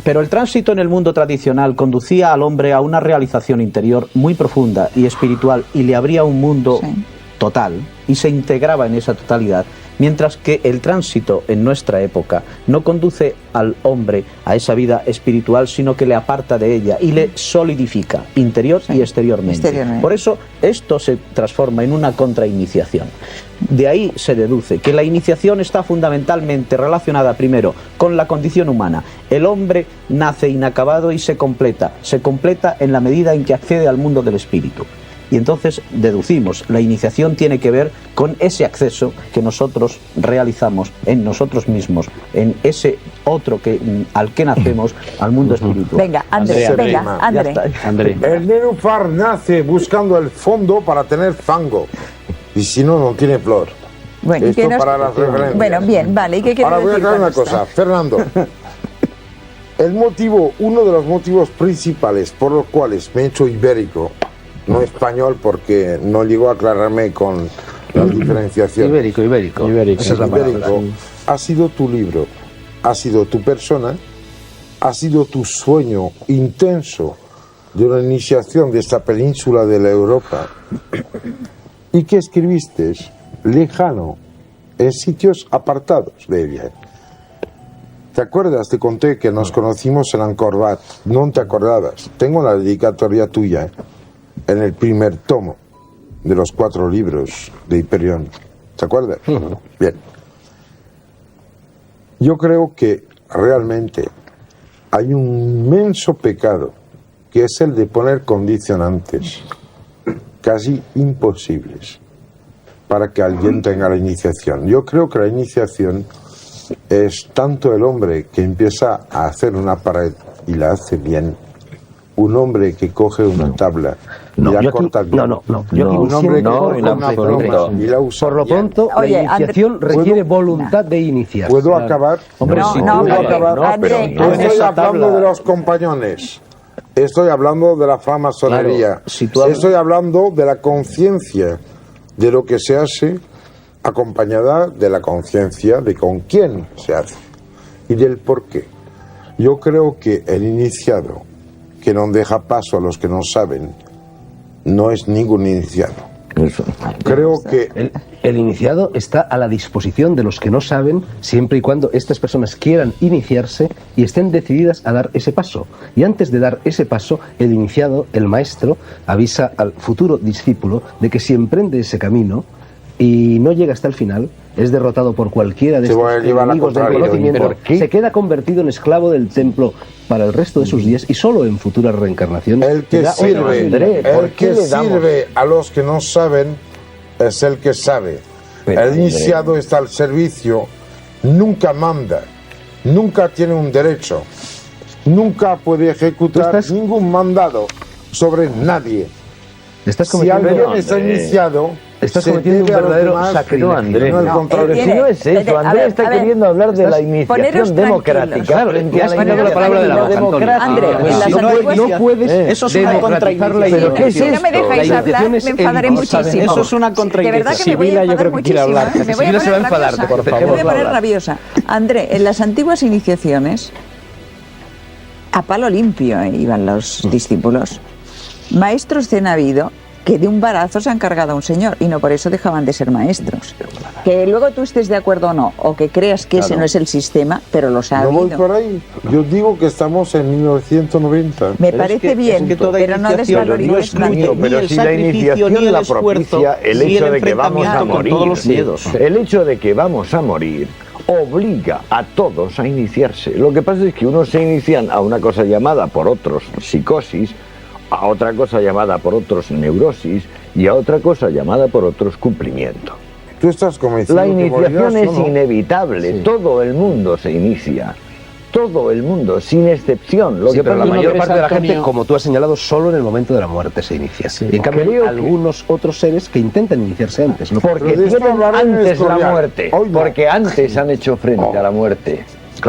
pero el tránsito en el mundo tradicional conducía al hombre a una realización interior muy profunda y espiritual y le abría un mundo Sí. total y se integraba en esa totalidad, mientras que el tránsito en nuestra época no conduce al hombre a esa vida espiritual, sino que le aparta de ella y le solidifica interior y exteriormente. Por eso esto se transforma en una contrainiciación. De ahí se deduce que la iniciación está fundamentalmente relacionada primero con la condición humana. El hombre nace inacabado y se completa en la medida en que accede al mundo del espíritu. Y entonces deducimos, la iniciación tiene que ver con ese acceso que nosotros realizamos en nosotros mismos, en ese otro al que nacemos, al mundo espiritual. Venga, André, André. El nenúfar nace buscando el fondo para tener fango. Y si no, no tiene flor. Bueno, Esto para las referencias. Bueno, bien, vale. ¿Y qué quieres Ahora voy a decir aclarar con una esto? cosa. Fernando, uno de los motivos principales por los cuales me he hecho ibérico, no español porque no llegó a aclararme con la diferenciación. Ibérico. Esa es la palabra. Ibérico, ha sido tu libro, ha sido tu persona, ha sido tu sueño intenso de una iniciación de esta península de la Europa y que escribiste lejano, en sitios apartados de ella. ¿Te acuerdas? Te conté que nos conocimos en Angkor Wat. No te acordabas. Tengo la dedicatoria tuya en el primer tomo de los 4 libros de Hiperión. ¿Te acuerdas? Bien. Yo creo que realmente hay un inmenso pecado que es el de poner condicionantes casi imposibles para que alguien tenga la iniciación. Yo creo que la iniciación es tanto el hombre que empieza a hacer una pared y la hace bien, un hombre que coge una tabla y la corta bien, un hombre que coge una pluma y la usa Por lo bien. pronto, Oye, la iniciación requiere voluntad de iniciar. ¿Puedo acabar? Hombre, No, si no, tú- pero- acabar. André, No André. estoy hablando de los compañones. Estoy hablando de la francmasonería. Claro, si tú hablas- Estoy hablando de la conciencia de lo que se hace, acompañada de la conciencia de con quién se hace y del por qué. Yo creo que el iniciado que no deja paso a los que no saben no es ningún iniciado. Creo que El iniciado está a la disposición de los que no saben, siempre y cuando estas personas quieran iniciarse y estén decididas a dar ese paso. Y antes de dar ese paso, el iniciado, el maestro, avisa al futuro discípulo de que si emprende ese camino, y no llega hasta el final, es derrotado por cualquiera de estos enemigos del conocimiento, se queda convertido en esclavo del templo para el resto de sus días y solo en futuras reencarnaciones. El que sirve a los que no saben es el que sabe. El iniciado está al servicio, nunca manda, nunca tiene un derecho, nunca puede ejecutar ningún mandado sobre nadie. Si alguien está iniciado, estás cometiendo un verdadero sacrilegio. Andrés, si no es eso, Andrés está queriendo hablar de la iniciación democrática. Claro, te has quitado la palabra de la boca, Antonio. No puedes eso es una contradicción. ¿Pero qué es esto? Si no me dejáis hablar, me enfadaré muchísimo. Eso es una contradicción. De verdad que me voy a enfadar muchísimo. Me voy a poner rabiosa. Me voy a poner rabiosa. André, en las antiguas iniciaciones, a palo limpio iban los discípulos. Maestros han habido que de un barazo se han cargado a un señor y no por eso dejaban de ser maestros. Que luego tú estés de acuerdo o no, o que creas que ese no es el sistema, pero los ha habido. No voy por ahí. Yo digo que estamos en 1990. Me parece bien, pero no desvalorices tanto. Pero si la iniciación la propicia el hecho de que vamos a morir, el hecho de que vamos a morir obliga a todos a iniciarse. Lo que pasa es que unos se inician a una cosa llamada por otros psicosis, a otra cosa llamada por otros neurosis y a otra cosa llamada por otros cumplimiento. ¿Tú estás convencido? La iniciación es inevitable, todo el mundo se inicia. Todo el mundo, sin excepción. Lo que pero la mayor parte de la gente, como tú has señalado, solo en el momento de la muerte se inicia. Y en cambio hay algunos otros seres que intentan iniciarse antes. ¿No? Porque tienen antes la muerte. Porque antes han hecho frente a la muerte.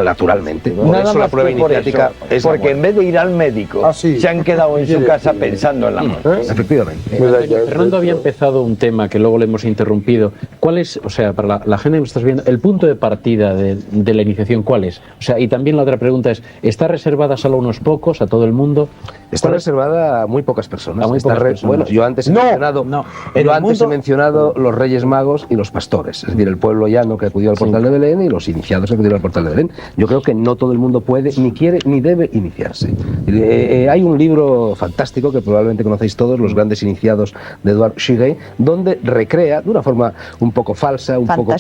Naturalmente. Por eso la prueba iniciática es porque en vez de ir al médico, se han quedado en su casa pensando en la muerte. Efectivamente. Fernando había empezado un tema que luego le hemos interrumpido. ¿Cuál es, o sea, para la gente que me estás viendo, el punto de partida de la iniciación, cuál es? O sea, y también la otra pregunta es, ¿está reservada solo a unos pocos, a todo el mundo? Está reservada a muy pocas personas. A muy pocas personas. Bueno, yo antes he mencionado los Reyes Magos y los pastores, es decir, el pueblo llano que acudió al portal de Belén y los iniciados que acudieron al portal de Belén. Yo creo que no todo el mundo puede, ni quiere, ni debe iniciarse. Hay un libro fantástico que probablemente conocéis todos, Los grandes iniciados, de Edward Shigei, donde recrea, de una forma un poco falsa, un poco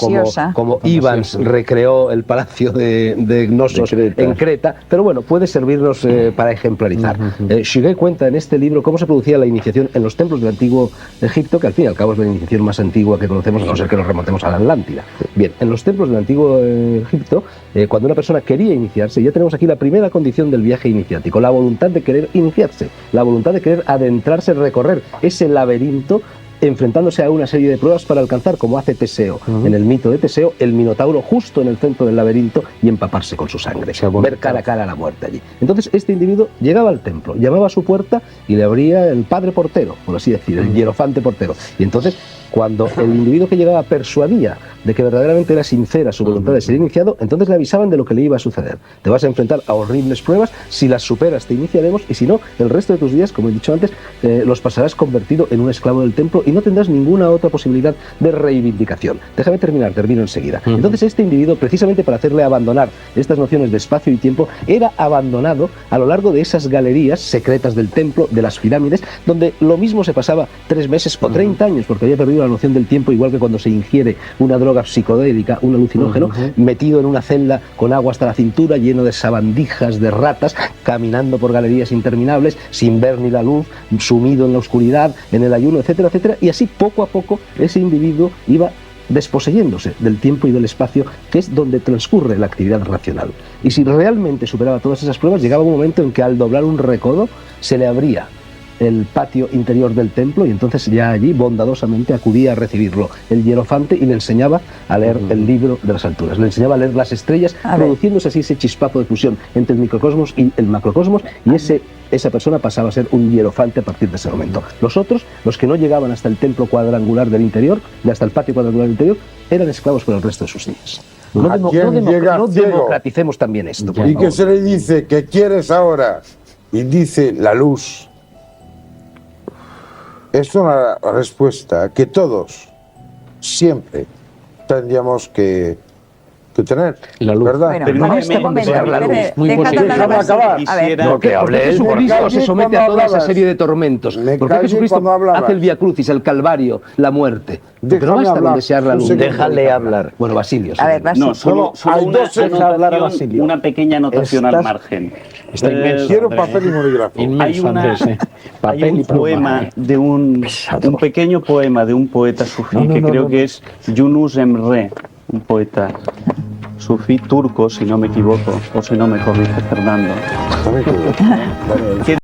como Ivans recreó el palacio de Gnosos en Creta, pero bueno, puede servirnos para ejemplarizar. Shigei cuenta en este libro cómo se producía la iniciación en los templos del antiguo Egipto, que al fin y al cabo es la iniciación más antigua que conocemos, a no ser que nos remontemos a la Atlántida. Bien, en los templos del antiguo Egipto, cuando una persona quería iniciarse, ya tenemos aquí la primera condición del viaje iniciático, la voluntad de querer iniciarse, la voluntad de querer adentrarse, recorrer ese laberinto, enfrentándose a una serie de pruebas para alcanzar, como hace Teseo, en el mito de Teseo, el Minotauro justo en el centro del laberinto y empaparse con su sangre, ver cara a cara a la muerte allí. Entonces este individuo llegaba al templo, llamaba a su puerta y le abría el padre portero, por así decir, el hierofante portero. Y entonces, cuando el individuo que llegaba persuadía de que verdaderamente era sincera su voluntad de ser iniciado, entonces le avisaban de lo que le iba a suceder. Te vas a enfrentar a horribles pruebas, si las superas te iniciaremos y si no, el resto de tus días, como he dicho antes, los pasarás convertido en un esclavo del templo y no tendrás ninguna otra posibilidad de reivindicación. Déjame terminar, termino enseguida. Entonces este individuo, precisamente para hacerle abandonar estas nociones de espacio y tiempo, era abandonado a lo largo de esas galerías secretas del templo, de las pirámides, donde lo mismo se pasaba 3 meses o 30 años, porque había perdido la noción del tiempo, igual que cuando se ingiere una droga psicodélica, un alucinógeno, metido en una celda con agua hasta la cintura, lleno de sabandijas de ratas, caminando por galerías interminables, sin ver ni la luz, sumido en la oscuridad, en el ayuno, etcétera, etcétera, y así poco a poco ese individuo iba desposeyéndose del tiempo y del espacio, que es donde transcurre la actividad racional. Y si realmente superaba todas esas pruebas, llegaba un momento en que al doblar un recodo se le abría el patio interior del templo y entonces ya allí bondadosamente acudía a recibirlo el hierofante y le enseñaba a leer el libro de las alturas, le enseñaba a leer las estrellas, produciéndose así ese chispazo de fusión entre el microcosmos y el macrocosmos, y esa persona pasaba a ser un hierofante a partir de ese momento. Los otros, los que no llegaban hasta el templo cuadrangular del interior, hasta el patio cuadrangular del interior, eran esclavos por el resto de sus días. No democraticemos también esto. Y que se le dice que quieres ahora y dice la luz. Es una respuesta que todos siempre tendríamos que que tener, la luz. ¿verdad? Bueno, Pero para no este me momento, desear la luz. Muy déjame positivo. hablar a Déjame acabar. Basilio. A ver, Quisiera- No, que hable él, Jesucristo porque- se somete a toda esa serie de tormentos. Me ¿Por qué callé Jesucristo cuando hablabas. hace el Vía Crucis, el Calvario, la muerte? Porque no Déjame basta con hablar. desear la Un luz. segundo. Déjale hablar. Bueno, Basilio. a ver, sí. Basilio. No, solo hay una dos- deja hablar a anotación, Basilio. una pequeña anotación al Estás- margen. Está inmenso. Quiero Andrés, papel y bolígrafo. Hay, Inmenso, Andrés, hay Papel un y pluma. poema de un pequeño poema de un poeta sufí que creo que es Yunus Emre, un poeta sufí turco, si no me equivoco, o si no me corrige Fernando. También que- Que